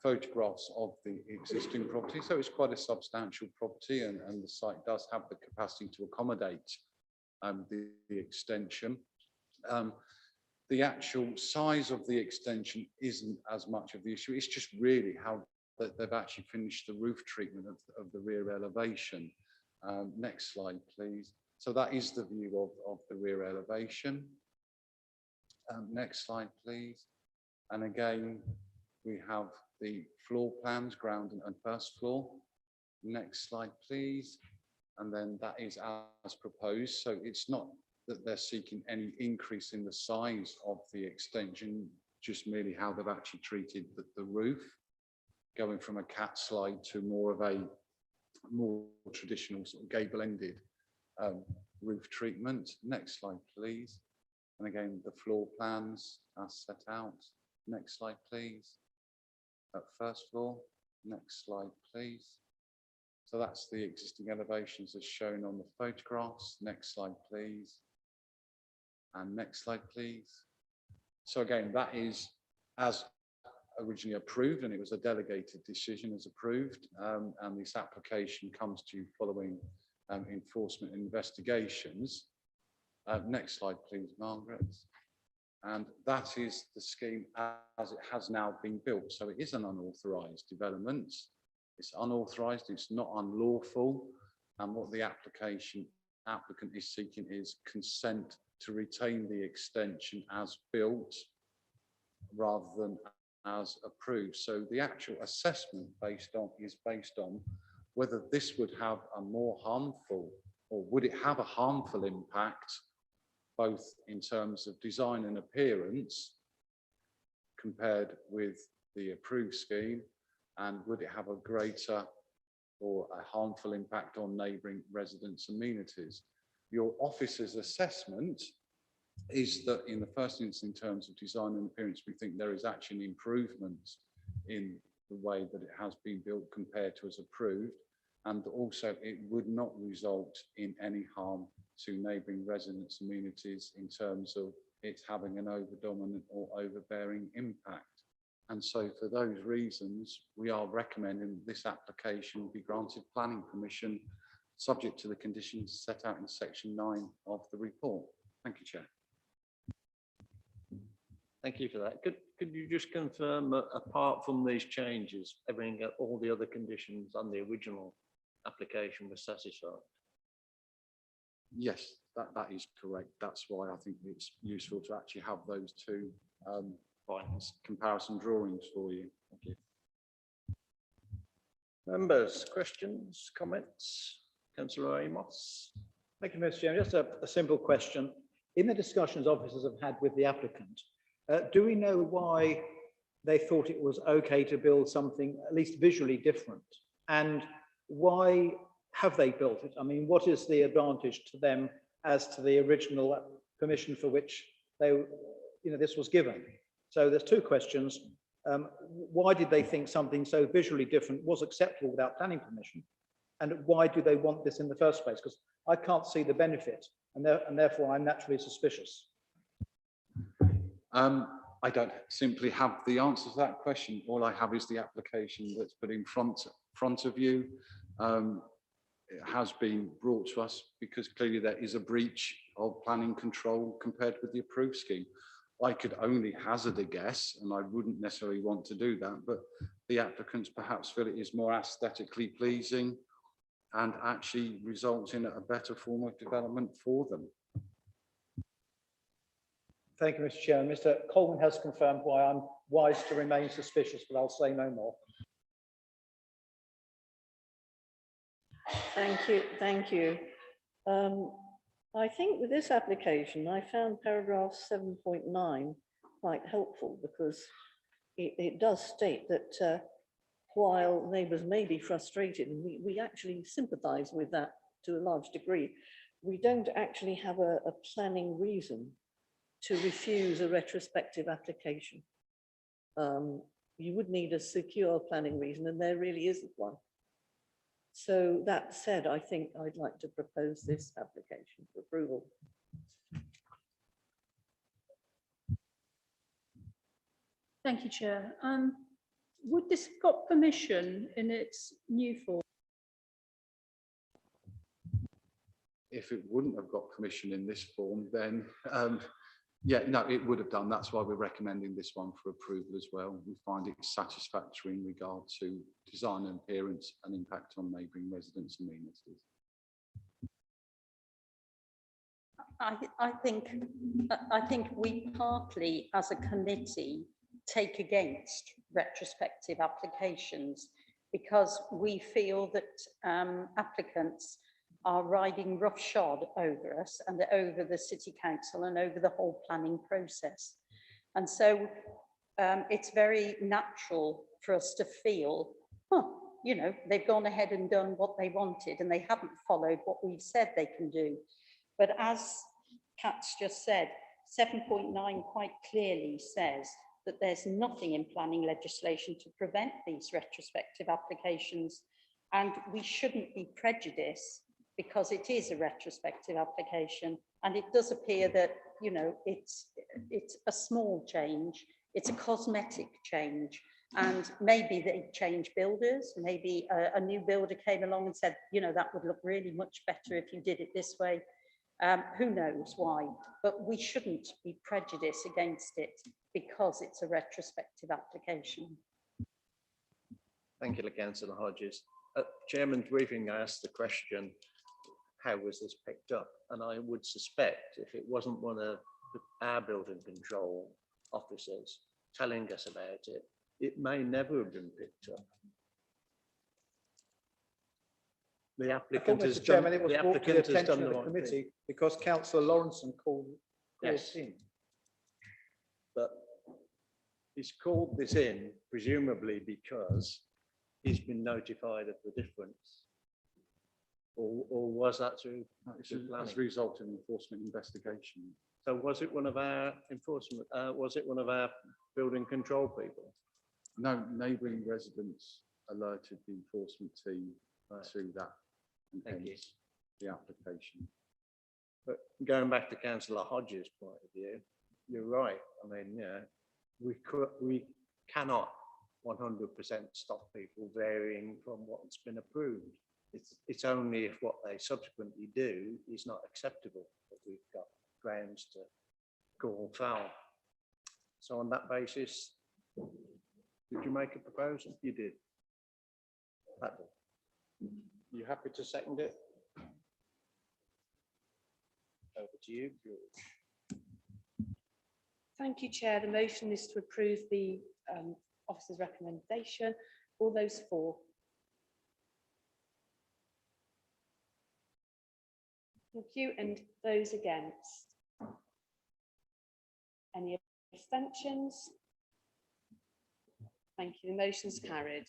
Photographs of the existing property. So it's quite a substantial property, and the site does have the capacity to accommodate the extension. The actual size of the extension isn't as much of the issue. It's just really how they've actually finished the roof treatment of the rear elevation. Next slide, please. So that is the view of the rear elevation. Next slide, please. And again, we have the floor plans, ground and first floor. Next slide, please. And then that is as proposed. So it's not that they're seeking any increase in the size of the extension, just merely how they've actually treated the roof, going from a cat slide to more of a more traditional sort of gable-ended roof treatment. Next slide, please. And again, the floor plans as set out. Next slide, please. At first floor. Next slide, please. So that's the existing elevations as shown on the photographs. Next slide, please. And next slide, please. So again, that is as originally approved, and it was a delegated decision as approved. And this application comes to you following enforcement investigations. Next slide, please, Margaret. And that is the scheme as it has now been built. So it is an unauthorised development. It's unauthorised, it's not unlawful. And what the applicant is seeking is consent to retain the extension as built rather than as approved. So the actual assessment is based on whether this would have a more harmful, or would it have a harmful impact, both in terms of design and appearance compared with the approved scheme, and would it have a greater or a harmful impact on neighbouring residents' amenities. Your officer's assessment is that in the first instance, in terms of design and appearance, we think there is actually an improvement in the way that it has been built compared to as approved, and also it would not result in any harm to neighbouring residents' amenities in terms of it having an over-dominant or overbearing impact. And so for those reasons, we are recommending this application be granted planning permission, subject to the conditions set out in section 9 of the report. Thank you, Chair. Thank you for that. Could you just confirm that apart from these changes, everything, all the other conditions on the original application were satisfied? Yes, that is correct. That's why I think it's useful to actually have those two comparison drawings for you. Thank you. Members, questions, comments? Councillor Amos. Thank you, Mr. Chairman. Just a simple question. In the discussions officers have had with the applicant, do we know why they thought it was okay to build something at least visually different? And why have they built it? I mean, what is the advantage to them as to the original permission for which this was given? So there's two questions. Why did they think something so visually different was acceptable without planning permission? And why do they want this in the first place? Because I can't see the benefit, and therefore I'm naturally suspicious. I don't simply have the answer to that question. All I have is the application that's put in front of you. It has been brought to us because clearly there is a breach of planning control compared with the approved scheme. I could only hazard a guess, and I wouldn't necessarily want to do that, but the applicants perhaps feel it is more aesthetically pleasing and actually results in a better form of development for them. Thank you, Mr. Chairman. Mr. Coleman has confirmed why I'm wise to remain suspicious, but I'll say no more. Thank you. Thank you. I think with this application, I found paragraph 7.9 quite helpful because it does state that while neighbours may be frustrated, and we actually sympathise with that to a large degree, we don't actually have a planning reason to refuse a retrospective application. You would need a secure planning reason, and there really isn't one. So that said, I think I'd like to propose this application for approval. Thank you, Chair. Would this have got permission in its new form? If it wouldn't have got permission in this form, then yeah, no, it would have done. That's why we're recommending this one for approval as well. We find it satisfactory in regard to design and appearance and impact on neighbouring residents' amenities. I think we partly, as a committee, take against retrospective applications because we feel that applicants are riding roughshod over us and over the City Council and over the whole planning process. And so it's very natural for us to feel, you know, they've gone ahead and done what they wanted and they haven't followed what we've said they can do. But as Kat's just said, 7.9 quite clearly says that there's nothing in planning legislation to prevent these retrospective applications, and we shouldn't be prejudiced because it is a retrospective application. And it does appear that, you know, it's a small change, it's a cosmetic change, and maybe they change builders, maybe a new builder came along and said, you know, that would look really much better if you did it this way. Who knows why, but we shouldn't be prejudiced against it because it's a retrospective application. Thank you, Councillor Hodges. At Chairman's briefing, I asked the question, how was this picked up? And I would suspect if it wasn't one of our building control officers telling us about it, it may never have been picked up. The applicant has Mr. Chairman, done, it was the brought to the applicant has attention done of the the right committee thing. because Councillor Lawrenson called Yes. in. But he's called this in presumably because he's been notified of the difference. Or was that through planning? As a result of enforcement investigation. So was it one of our enforcement, was it one of our building control people? No, neighbouring residents alerted the enforcement team to that, and Thank you. hence the application. But going back to Councillor Hodges' point of view, you're right. I mean, yeah, we cannot 100% stop people varying from what's been approved. It's only if what they subsequently do is not acceptable that we've got grounds to call foul. So on that basis, did you make a proposal? You did. You happy to second it? Over to you, George. Thank you, Chair. The motion is to approve the officer's recommendation. All those for? Thank you. And those against? Any abstentions? Thank you. The motion's carried.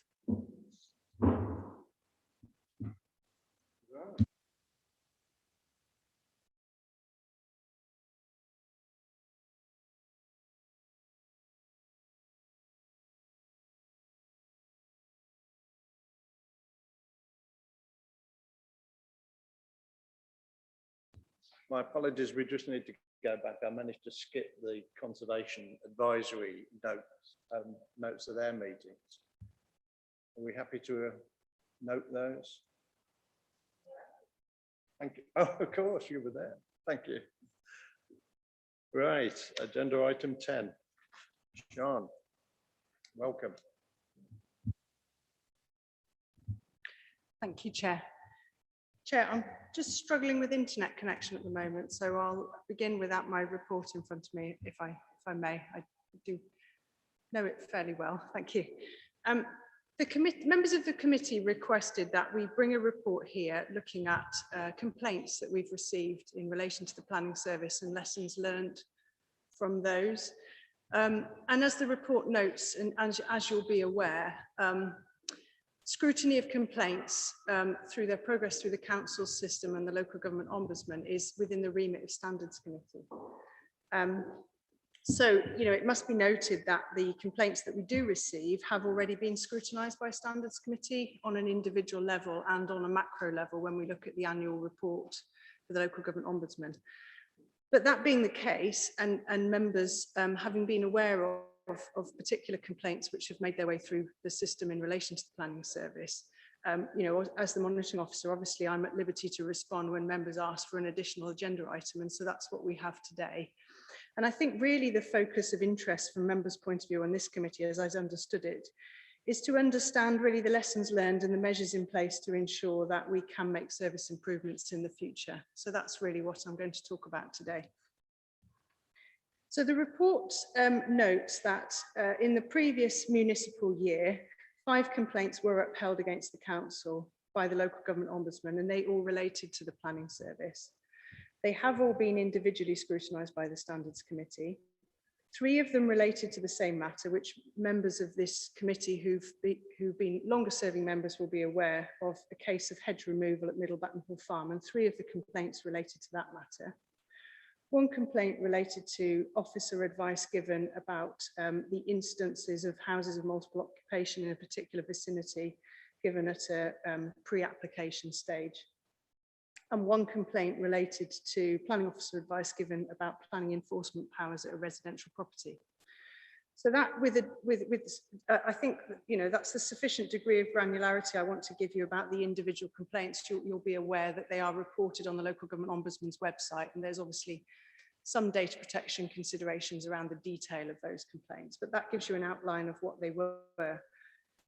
My apologies, we just need to go back. I managed to skip the conservation advisory notes of their meetings. Are we happy to note those? Thank you. Oh, of course, you were there. Thank you. Right, agenda item 10. Sean, welcome. Thank you, Chair. Chair, I'm just struggling with internet connection at the moment, so I'll begin without my report in front of me, if I may. I do know it fairly well. Thank you. Members of the committee requested that we bring a report here looking at complaints that we've received in relation to the planning service and lessons learned from those. And as the report notes, and as you'll be aware, scrutiny of complaints through their progress through the council system and the local government ombudsman is within the remit of standards committee. So, you know, it must be noted that the complaints that we do receive have already been scrutinised by standards committee on an individual level and on a macro level when we look at the annual report for the local government ombudsman. But that being the case, and members having been aware of particular complaints which have made their way through the system in relation to the planning service, you know, as the monitoring officer, obviously I'm at liberty to respond when members ask for an additional agenda item, and so that's what we have today. And I think really the focus of interest from members' point of view on this committee, as I've understood it, is to understand really the lessons learned and the measures in place to ensure that we can make service improvements in the future. So that's really what I'm going to talk about today. So the report notes that in the previous municipal year, 5 complaints were upheld against the council by the local government ombudsman, and they all related to the planning service. They have all been individually scrutinised by the Standards Committee. 3 of them related to the same matter, which members of this committee who've been longer serving members will be aware of, a case of hedge removal at Middle Battenhall Farm, and 3 of the complaints related to that matter. 1 complaint related to officer advice given about the instances of houses of multiple occupation in a particular vicinity given at a pre-application stage. And 1 complaint related to planning officer advice given about planning enforcement powers at a residential property. So that I think, you know, that's the sufficient degree of granularity I want to give you about the individual complaints. You'll be aware that they are reported on the local government ombudsman's website, and there's obviously some data protection considerations around the detail of those complaints, but that gives you an outline of what they were.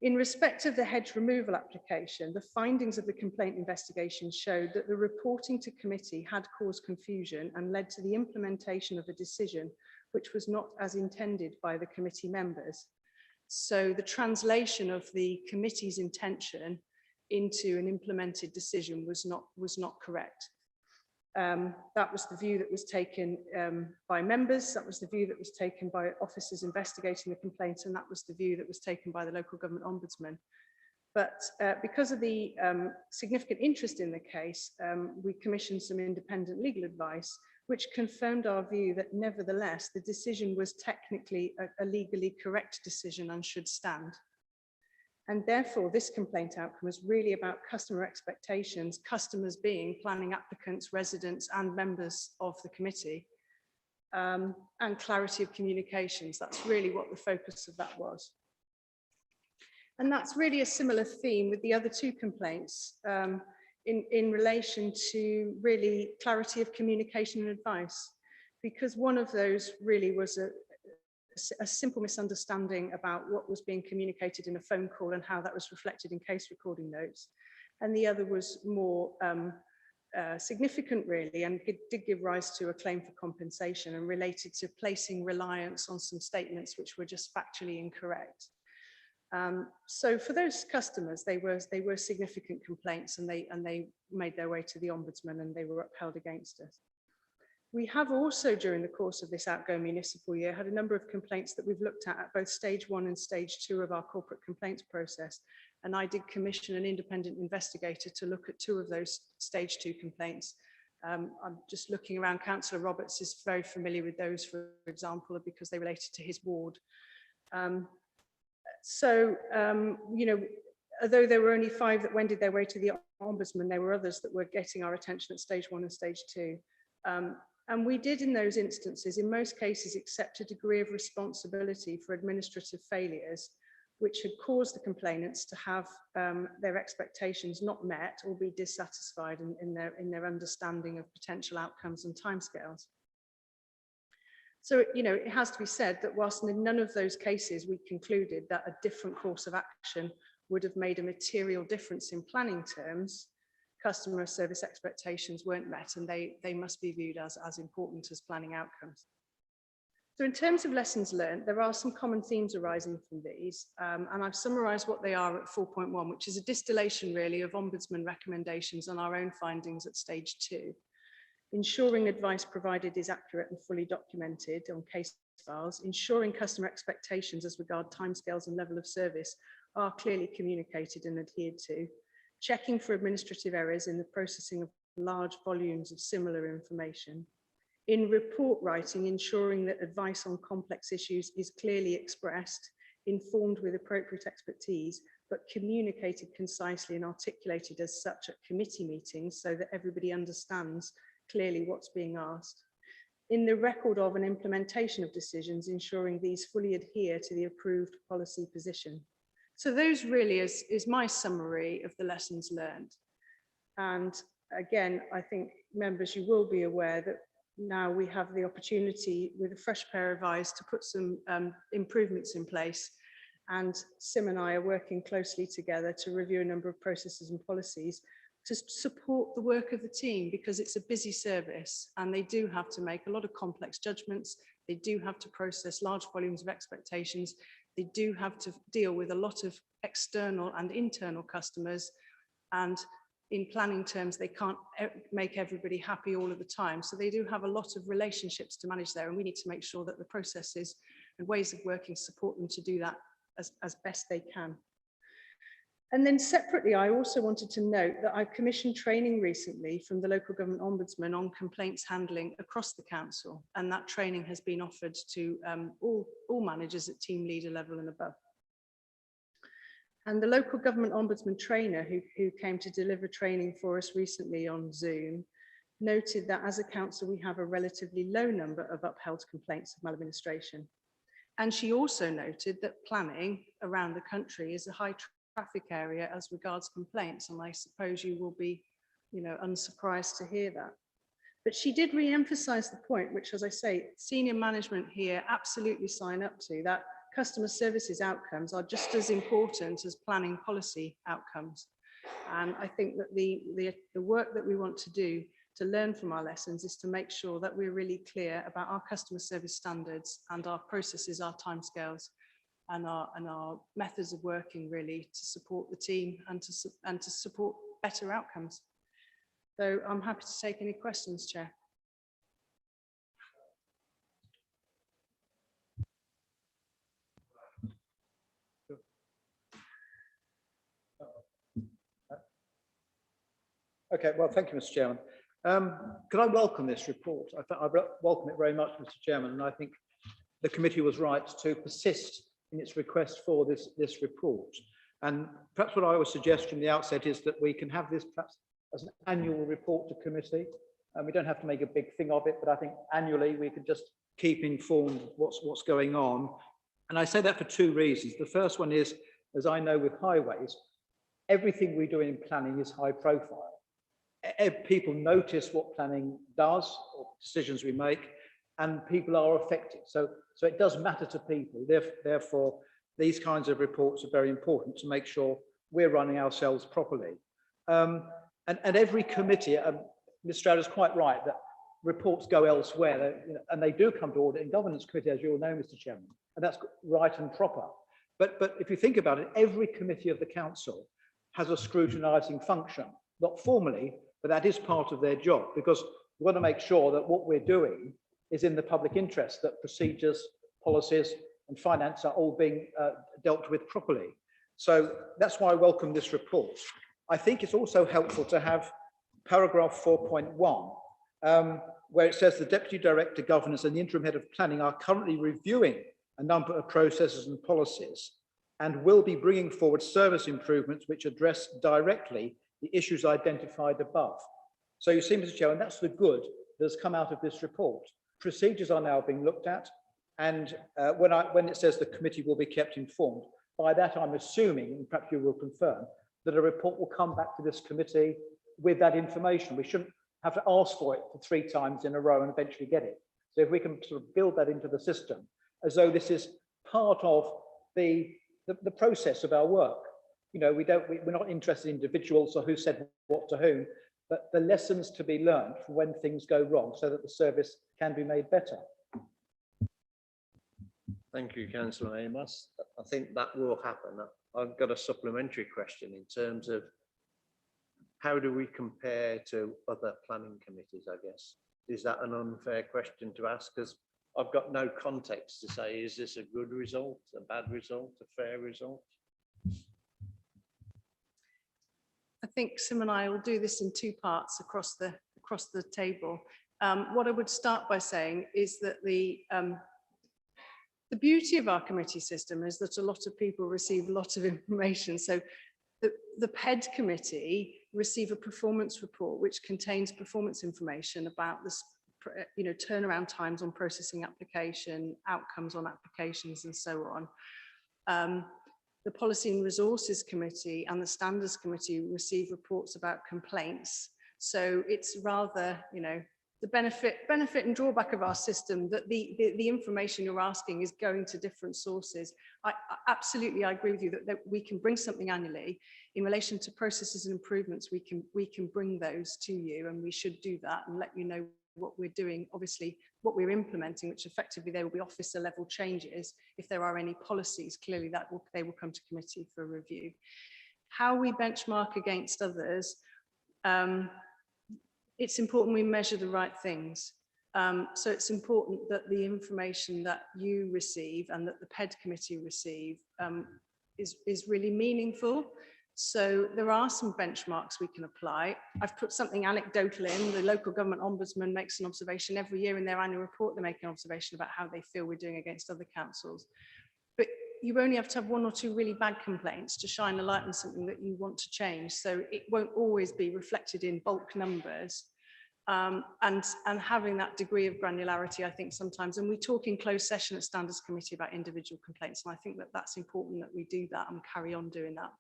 In respect of the hedge removal application, the findings of the complaint investigation showed that the reporting to committee had caused confusion and led to the implementation of a decision which was not as intended by the committee members. So the translation of the committee's intention into an implemented decision was not correct. That was the view that was taken by members, that was the view that was taken by officers investigating the complaints, and that was the view that was taken by the local government ombudsman. But because of the significant interest in the case, we commissioned some independent legal advice, which confirmed our view that nevertheless, the decision was technically a legally correct decision and should stand. And therefore, this complaint outcome is really about customer expectations, customers being planning applicants, residents, and members of the committee, and clarity of communications. That's really what the focus of that was. And that's really a similar theme with the other 2 complaints in relation to really clarity of communication and advice, because one of those really was a simple misunderstanding about what was being communicated in a phone call and how that was reflected in case recording notes. And the other was more significant really, and it did give rise to a claim for compensation and related to placing reliance on some statements which were just factually incorrect. So for those customers, they were significant complaints, and they made their way to the ombudsman and they were upheld against us. We have also, during the course of this outgoing municipal year, had a number of complaints that we've looked at both stage 1 and stage 2 of our corporate complaints process. And I did commission an independent investigator to look at 2 of those stage 2 complaints. I'm just looking around. Councillor Roberts is very familiar with those, for example, because they related to his ward. You know, although there were only 5 that wended their way to the ombudsman, there were others that were getting our attention at stage 1 and stage 2. And we did in those instances, in most cases, accept a degree of responsibility for administrative failures, which had caused the complainants to have their expectations not met or be dissatisfied in their understanding of potential outcomes and timescales. So, you know, it has to be said that whilst in none of those cases we concluded that a different course of action would have made a material difference in planning terms, customer service expectations weren't met, and they must be viewed as important as planning outcomes. So in terms of lessons learned, there are some common themes arising from these, and I've summarised what they are at 4.1, which is a distillation really of ombudsman recommendations on our own findings at stage 2. Ensuring advice provided is accurate and fully documented on case files, ensuring customer expectations as regard timescales and level of service are clearly communicated and adhered to, checking for administrative errors in the processing of large volumes of similar information. In report writing, ensuring that advice on complex issues is clearly expressed, informed with appropriate expertise, but communicated concisely and articulated as such at committee meetings so that everybody understands clearly what's being asked. In the record of and implementation of decisions, ensuring these fully adhere to the approved policy position. So those really is my summary of the lessons learned. And again, I think members, you will be aware that now we have the opportunity with a fresh pair of eyes to put some improvements in place And Sim and I are working closely together to review a number of processes and policies to support the work of the team, because it's a busy service and they do have to make a lot of complex judgments. They do have to process large volumes of expectations. They do have to deal with a lot of external and internal customers. And in planning terms, they can't make everybody happy all of the time. So they do have a lot of relationships to manage there, and we need to make sure that the processes and ways of working support them to do that as best they can. And then separately, I also wanted to note that I've commissioned training recently from the local government ombudsman on complaints handling across the council. And that training has been offered to all managers at team leader level and above. And the local government ombudsman trainer who came to deliver training for us recently on Zoom noted that as a council, we have a relatively low number of upheld complaints of maladministration. And she also noted that planning around the country is a high traffic area as regards complaints. And I suppose you will be, unsurprised to hear that. But she did re-emphasize the point, which, as I say, senior management here absolutely sign up to, that customer services outcomes are just as important as planning policy outcomes. And I think that the work that we want to do to learn from our lessons is to make sure that we're really clear about our customer service standards and our processes, our timescales, and our methods of working, really, to support the team and to support better outcomes. So I'm happy to take any questions, Chair. Okay, well, thank you, Mr. Chairman. Could I welcome this report? I welcome it very much, Mr. Chairman, and I think the committee was right to persist in its request for this report. And perhaps what I would suggest from the outset is that we can have this perhaps as an annual report to committee. And we don't have to make a big thing of it, but I think annually we could just keep informed of what's going on. And I say that for two reasons. The first one is, as I know with highways, everything we do in planning is high profile. People notice what planning does, or decisions we make, and people are affected. So it does matter to people. Therefore, these kinds of reports are very important to make sure we're running ourselves properly. And every committee, Ms. Stroud is quite right that reports go elsewhere, and they do come to audit and governance committee, as you all know, Mr. Chairman, and that's right and proper. But if you think about it, every committee of the council has a scrutinising function, not formally, but that is part of their job, because we want to make sure that what we're doing is in the public interest, that procedures, policies and finance are all being dealt with properly. So that's why I welcome this report. I think it's also helpful to have paragraph 4.1, where it says the Deputy Director Governance and the Interim Head of Planning are currently reviewing a number of processes and policies and will be bringing forward service improvements which address directly the issues identified above. So you see, Mr. Chairman, that's the good that has come out of this report. Procedures are now being looked at, and when it says the committee will be kept informed, by that I'm assuming, and perhaps you will confirm, that a report will come back to this committee with that information. We shouldn't have to ask for it for 3 times in a row and eventually get it. So if we can sort of build that into the system, as though this is part of the process of our work. We're not interested in individuals or who said what to whom, but the lessons to be learned from when things go wrong so that the service can be made better. Thank you, Councillor Amos. I think that will happen. I've got a supplementary question in terms of how do we compare to other planning committees, I guess? Is that an unfair question to ask? Because I've got no context to say, is this a good result, a bad result, a fair result? I think Sim and I will do this in 2 parts across the table. What I would start by saying is that the beauty of our committee system is that a lot of people receive a lot of information. So the PED committee receive a performance report which contains performance information about this, turnaround times on processing application, outcomes on applications, and so on. The Policy and Resources Committee and the Standards Committee receive reports about complaints. So it's rather, the the benefit and drawback of our system, that the information you're asking is going to different sources. Absolutely, I agree with you that we can bring something annually in relation to processes and improvements. We can bring those to you, and we should do that and let you know what we're doing, obviously what we're implementing, which effectively there will be officer level changes. If there are any policies, clearly they will come to committee for review. How we benchmark against others, it's important we measure the right things. So it's important that the information that you receive and that the PED committee receive is really meaningful. So there are some benchmarks we can apply. I've put something anecdotal in. The local government ombudsman makes an observation every year in their annual report. They make an observation about how they feel we're doing against other councils. But you only have to have one or two really bad complaints to shine a light on something that you want to change. So it won't always be reflected in bulk numbers. And having that degree of granularity, I think sometimes, and we talk in closed session at Standards Committee about individual complaints, and I think that that's important that we do that and carry on doing that.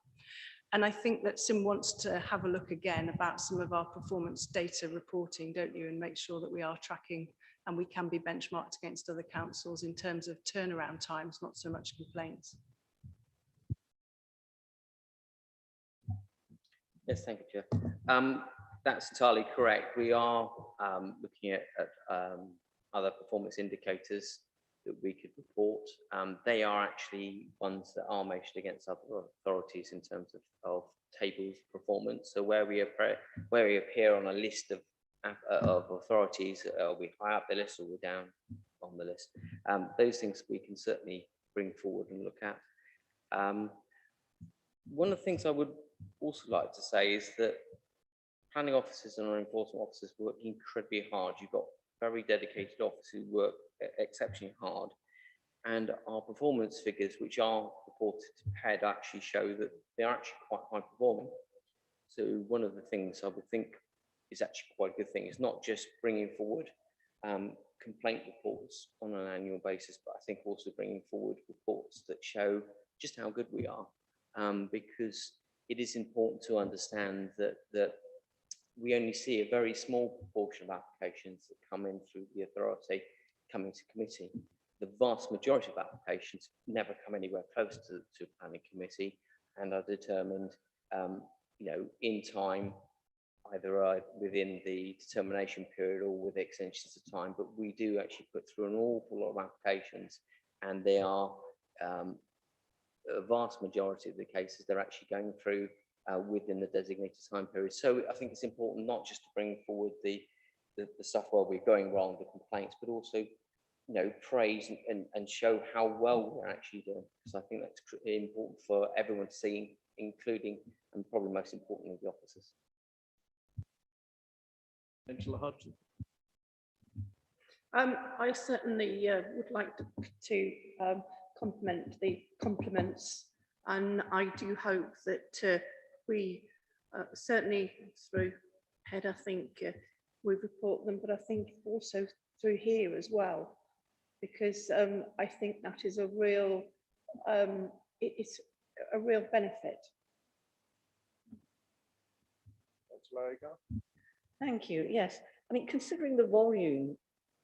And I think that Sim wants to have a look again about some of our performance data reporting, don't you, and make sure that we are tracking and we can be benchmarked against other councils in terms of turnaround times, not so much complaints. Yes, thank you, Chair. That's entirely correct. We are looking at other performance indicators that we could report. They are actually ones that are measured against other authorities in terms of tables performance. So where we appear on a list of authorities, are we high up the list or we're down on the list? Those things we can certainly bring forward and look at. One of the things I would also like to say is that planning officers and enforcement officers work incredibly hard. You've got very dedicated officers who work exceptionally hard, and our performance figures, which are reported to PED, actually show that they're actually quite high performing. So one of the things I would think is actually quite a good thing. It's not just bringing forward complaint reports on an annual basis, but I think also bringing forward reports that show just how good we are, because it is important to understand that we only see a very small proportion of applications that come in through the authority coming to committee. The vast majority of applications never come anywhere close to planning committee and are determined, in time, either within the determination period or with extensions of time. But we do actually put through an awful lot of applications, and they are a vast majority of the cases they're actually going through within the designated time period. So I think it's important not just to bring forward the stuff where we're going wrong, the complaints, but also, praise and show how well we're actually doing. Because I think that's important for everyone to see, including and probably most importantly the officers. Angela Hodgson. I certainly would like to compliment the compliments, and I do hope that we certainly through PED, I think we report them, but I think also through here as well, because I think that is a real, it's a real benefit. Thank you. Yes, I mean, considering the volume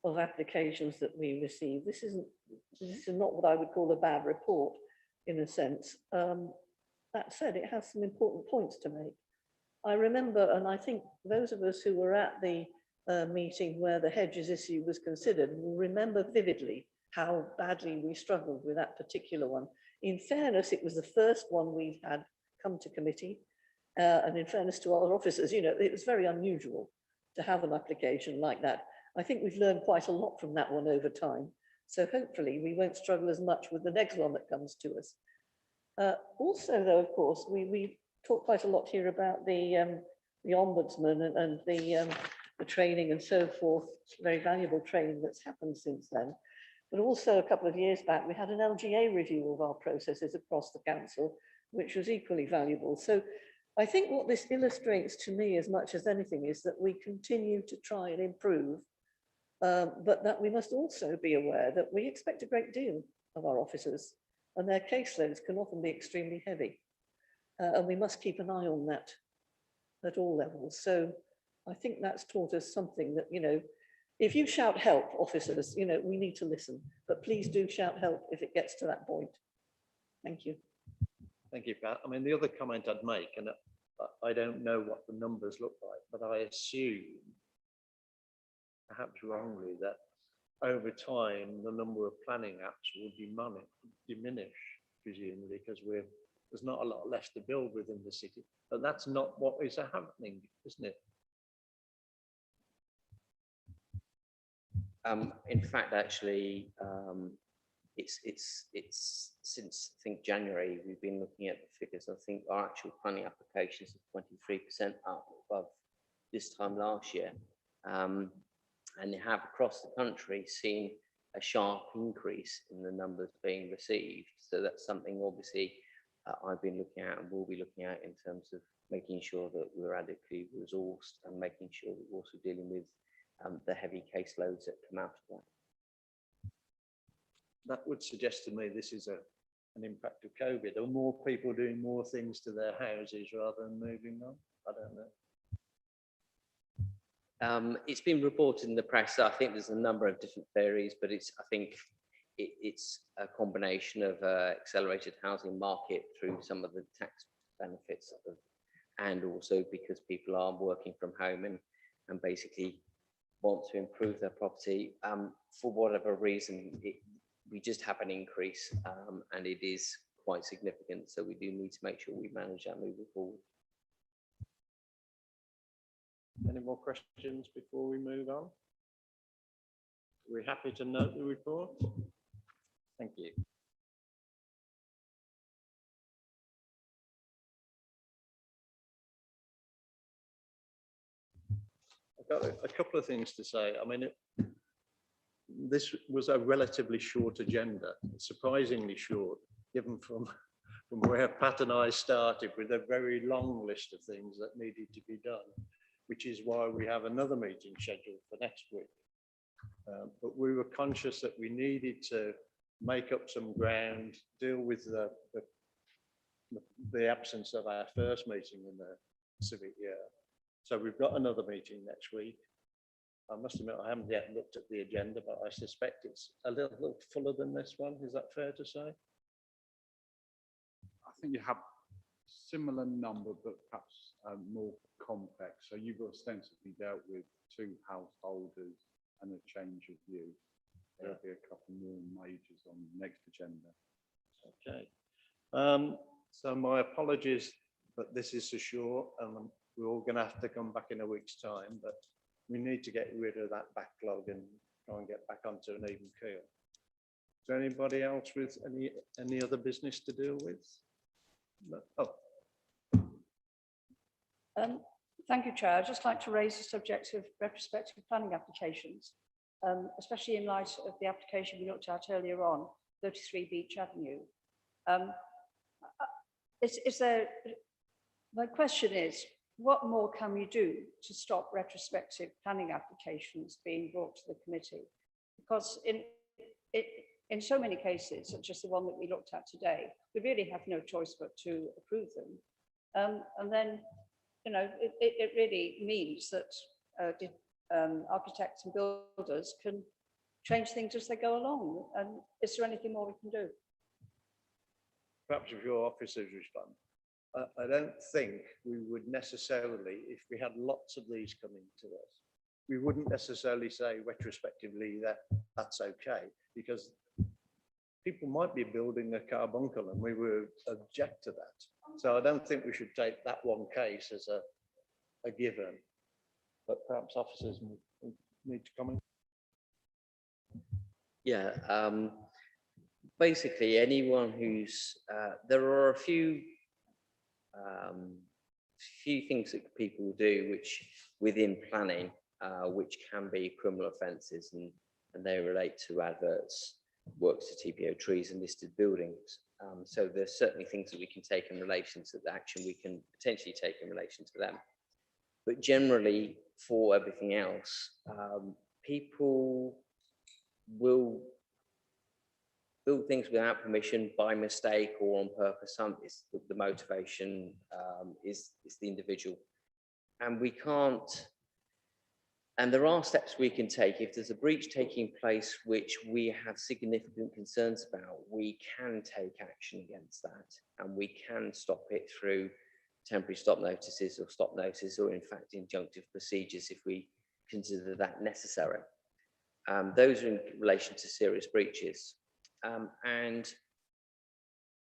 of applications that we receive, this is not what I would call a bad report in a sense. That said, it has some important points to make. I remember, and I think those of us who were at the meeting where the hedges issue was considered will remember vividly how badly we struggled with that particular one. In fairness, it was the first one we've had come to committee. And in fairness to our officers, it was very unusual to have an application like that. I think we've learned quite a lot from that one over time. So hopefully we won't struggle as much with the next one that comes to us. Also, though, of course, we talk quite a lot here about the ombudsman and the training and so forth, very valuable training that's happened since then. But also a couple of years back, we had an LGA review of our processes across the council, which was equally valuable. So I think what this illustrates to me as much as anything is that we continue to try and improve, but that we must also be aware that we expect a great deal of our officers, and their caseloads can often be extremely heavy. And we must keep an eye on that at all levels. So I think that's taught us something that, If you shout help, officers, you know, we need to listen, but please do shout help if it gets to that point. Thank you. Thank you, Pat. I mean, the other comment I'd make, and I don't know what the numbers look like, but I assume, perhaps wrongly, that over time, the number of planning apps will diminish, presumably, because there's not a lot left to build within the city. But that's not what is happening, isn't it? In fact, actually, it's since I think January we've been looking at the figures. I think our actual planning applications are 23% up above this time last year, and they have across the country seen a sharp increase in the numbers being received. So that's something obviously I've been looking at and will be looking at in terms of making sure that we're adequately resourced and making sure that we're also dealing with the heavy caseloads that come out of that. That would suggest to me this is an impact of COVID. Are more people doing more things to their houses rather than moving on? I don't know. It's been reported in the press. I think there's a number of different theories, but I think it's a combination of accelerated housing market through some of the tax benefits and also because people are working from home and basically want to improve their property. For whatever reason, we just have an increase and it is quite significant. So we do need to make sure we manage that moving forward. Any more questions before we move on? Are we happy to note the report? Thank you. I've got a couple of things to say. I mean, this was a relatively short agenda, surprisingly short, given from where Pat and I started with a very long list of things that needed to be done, which is why we have another meeting scheduled for next week. But we were conscious that we needed to make up some ground, deal with the absence of our first meeting in the civic year. So we've got another meeting next week. I must admit, I haven't yet looked at the agenda, but I suspect it's a little fuller than this one. Is that fair to say? I think you have similar number, but perhaps more complex. So you've ostensibly dealt with 2 householders and a change of view. There'll be a couple more majors on the next agenda. Okay. So my apologies, but this is so short, and we're all going to have to come back in a week's time, but we need to get rid of that backlog and try and get back onto an even keel. Is there anybody else with any other business to deal with? No. Oh. Thank you, Chair. I'd just like to raise the subject of retrospective planning applications, especially in light of the application we looked at earlier on, 33 Beach Avenue. My question is, what more can we do to stop retrospective planning applications being brought to the committee? Because in so many cases, such as the one that we looked at today, we really have no choice but to approve them. And then, you know, it really means that architects and builders can change things as they go along. And is there anything more we can do? Perhaps if your officers respond. I don't think we would necessarily, if we had lots of these coming to us, we wouldn't necessarily say retrospectively that that's okay, because people might be building a carbuncle and we would object to that. So I don't think we should take that one case as a given, but perhaps officers need to comment. Yeah, basically anyone who's, there are a few things that people do which within planning, which can be criminal offences, and they relate to adverts, works to TPO trees and listed buildings. So there's certainly things that we can take in relation to the action we can potentially take in relation to them. But generally, for everything else, people will build things without permission, by mistake or on purpose. The motivation is the individual, and we can't And there are steps we can take. If there's a breach taking place which we have significant concerns about, we can take action against that, and we can stop it through temporary stop notices or stop notices, or in fact injunctive procedures if we consider that necessary. Those are in relation to serious breaches. And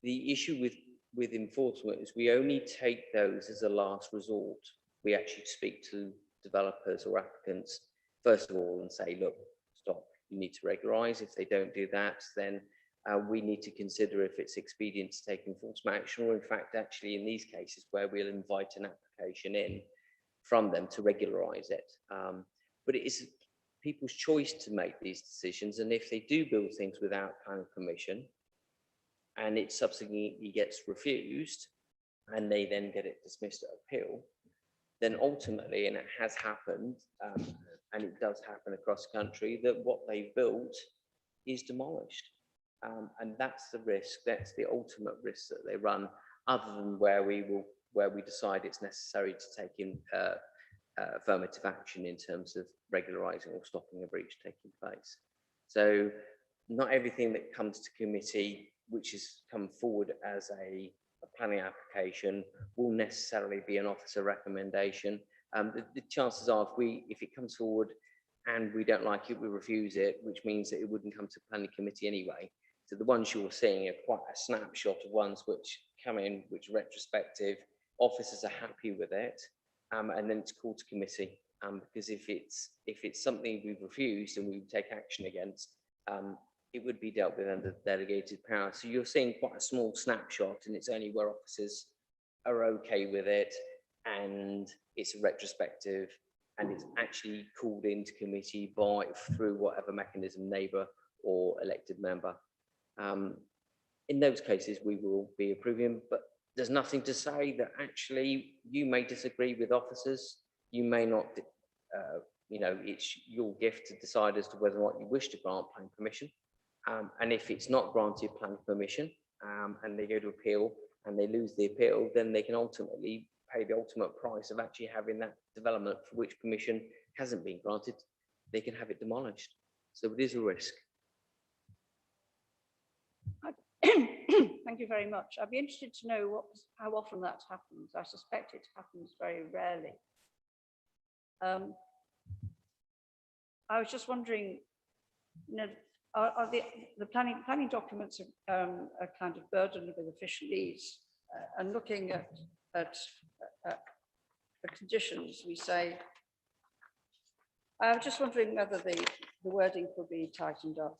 the issue with enforcement is we only take those as a last resort. We actually speak to developers or applicants first of all and say, look, stop, you need to regularize. If they don't do that, then we need to consider if it's expedient to take enforcement action, or in fact, actually in these cases where we'll invite an application in from them to regularize it. But it is people's choice to make these decisions. And if they do build things without planning permission and it subsequently gets refused and they then get it dismissed at appeal, then ultimately, and it has happened, and it does happen across the country, that what they've built is demolished. And that's the risk, that's the ultimate risk that they run, other than where we decide it's necessary to take in affirmative action in terms of regularising or stopping a breach taking place. So not everything that comes to committee, which has come forward as a planning application, will necessarily be an officer recommendation. The chances are, if it comes forward and we don't like it, we refuse it, which means that it wouldn't come to planning committee anyway. So the ones you're seeing are quite a snapshot of ones which come in, which are retrospective. Officers are happy with it, and then it's called to committee. Because if it's something we've refused and we would take action against, it would be dealt with under delegated power. So you're seeing quite a small snapshot, and it's only where officers are okay with it, and it's a retrospective, and it's actually called into committee through whatever mechanism, neighbour or elected member. In those cases, we will be approving, but there's nothing to say that actually you may disagree with officers. You may not, it's your gift to decide as to whether or not you wish to grant planning permission. And if it's not granted planning permission, and they go to appeal and they lose the appeal, then they can ultimately pay the ultimate price of actually having that development for which permission hasn't been granted. They can have it demolished. So it is a risk. Thank you very much. I'd be interested to know how often that happens. I suspect it happens very rarely. I was just wondering, are the planning documents are kind of burdened with officialese, and looking at the conditions, we say, I was just wondering whether the wording could be tightened up.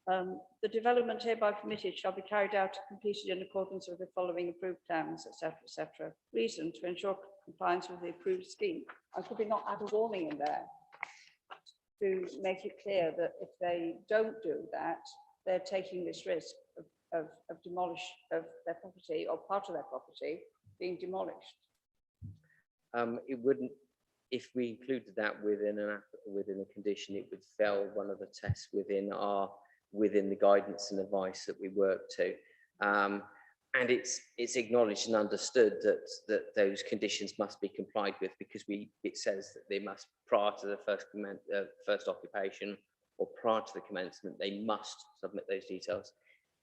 The development hereby permitted shall be carried out and completed in accordance with the following approved plans, etc., etc. Reason, to ensure compliance with the approved scheme. And could we not add a warning in there to make it clear that if they don't do that, they're taking this risk of demolish of their property or part of their property being demolished? It wouldn't, if we included that within a condition, it would fail one of the tests within the guidance and advice that we work to. And it's acknowledged and understood that those conditions must be complied with, because it says that they must, prior to the first occupation or prior to the commencement, they must submit those details.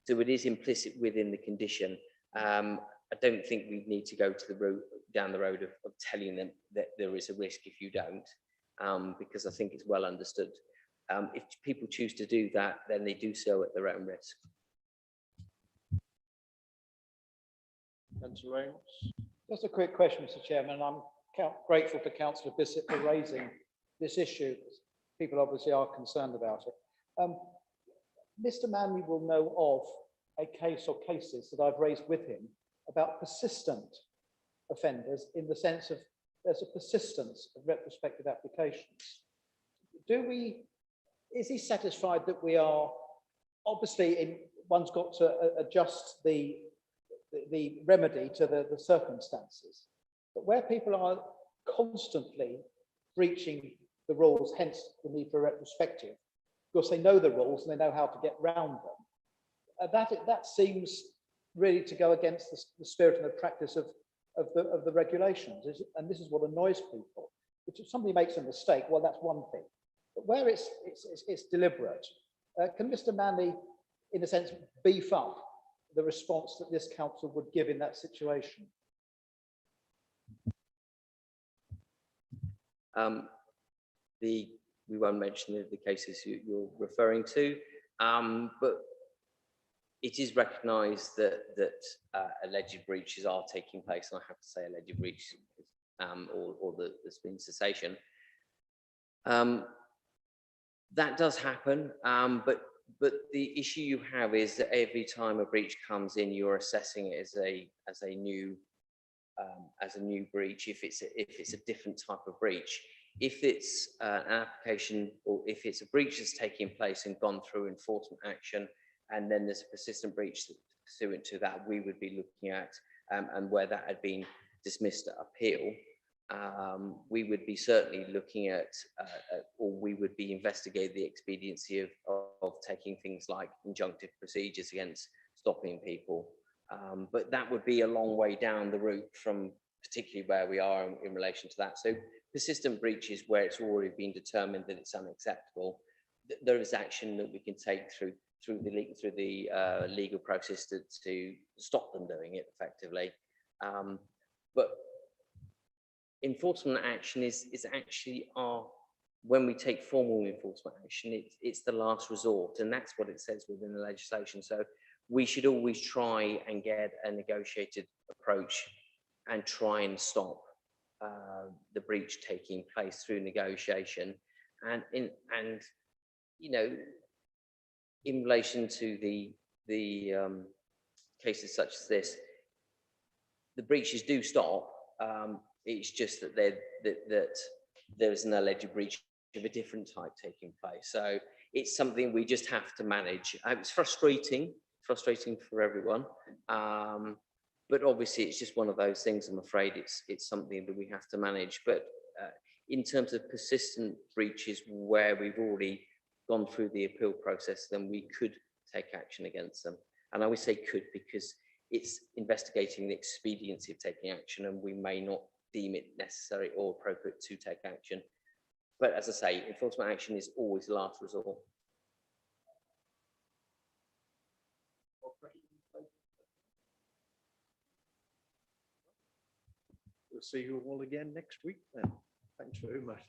So it is implicit within the condition. I don't think we need to go to down the road of telling them that there is a risk if you don't, because I think it's well understood. If people choose to do that, then they do so at their own risk. Councillor Reynolds. Just a quick question, Mr. Chairman. I'm grateful to Councillor Bissett for raising this issue. People obviously are concerned about it. Mr. Manley will know of a case or cases that I've raised with him about persistent offenders, in the sense of there's a persistence of retrospective applications. Is he satisfied that we are, obviously one's got to adjust the remedy to the circumstances, but where people are constantly breaching the rules, hence the need for a retrospective, because they know the rules and they know how to get round them, that seems really to go against the spirit and the practice of of the regulations. And this is what annoys people. If somebody makes a mistake, well, that's one thing. But where it's deliberate, can Mr. Manley, in a sense, beef up the response that this council would give in that situation? We won't mention the cases you're referring to, but it is recognised that alleged breaches are taking place, and I have to say alleged breaches, or there's been cessation. That does happen, but the issue you have is that every time a breach comes in, you're assessing it as a new breach. If it's a different type of breach, if it's an application, or if it's a breach that's taking place and gone through enforcement action, and then there's a persistent breach pursuant to that, we would be looking at, and where that had been dismissed at appeal, we would be certainly looking at, or we would be investigating the expediency of taking things like injunctive procedures against stopping people. But that would be a long way down the route from particularly where we are in relation to that. So persistent breaches where it's already been determined that it's unacceptable, there is action that we can take through the legal process to stop them doing it effectively. But enforcement action is actually when we take formal enforcement action, it's the last resort, and that's what it says within the legislation. So we should always try and get a negotiated approach and try and stop the breach taking place through negotiation. And you know, in relation to the cases such as this, the breaches do stop. It's just that there is an alleged breach of a different type taking place. So it's something we just have to manage. It's frustrating for everyone. But obviously it's just one of those things. I'm afraid it's something that we have to manage. But in terms of persistent breaches where we've already gone through the appeal process, then we could take action against them. And I always say could because it's investigating the expediency of taking action, and we may not deem it necessary or appropriate to take action. But as I say, enforcement action is always the last resort. We'll see you all again next week then. Thanks very much.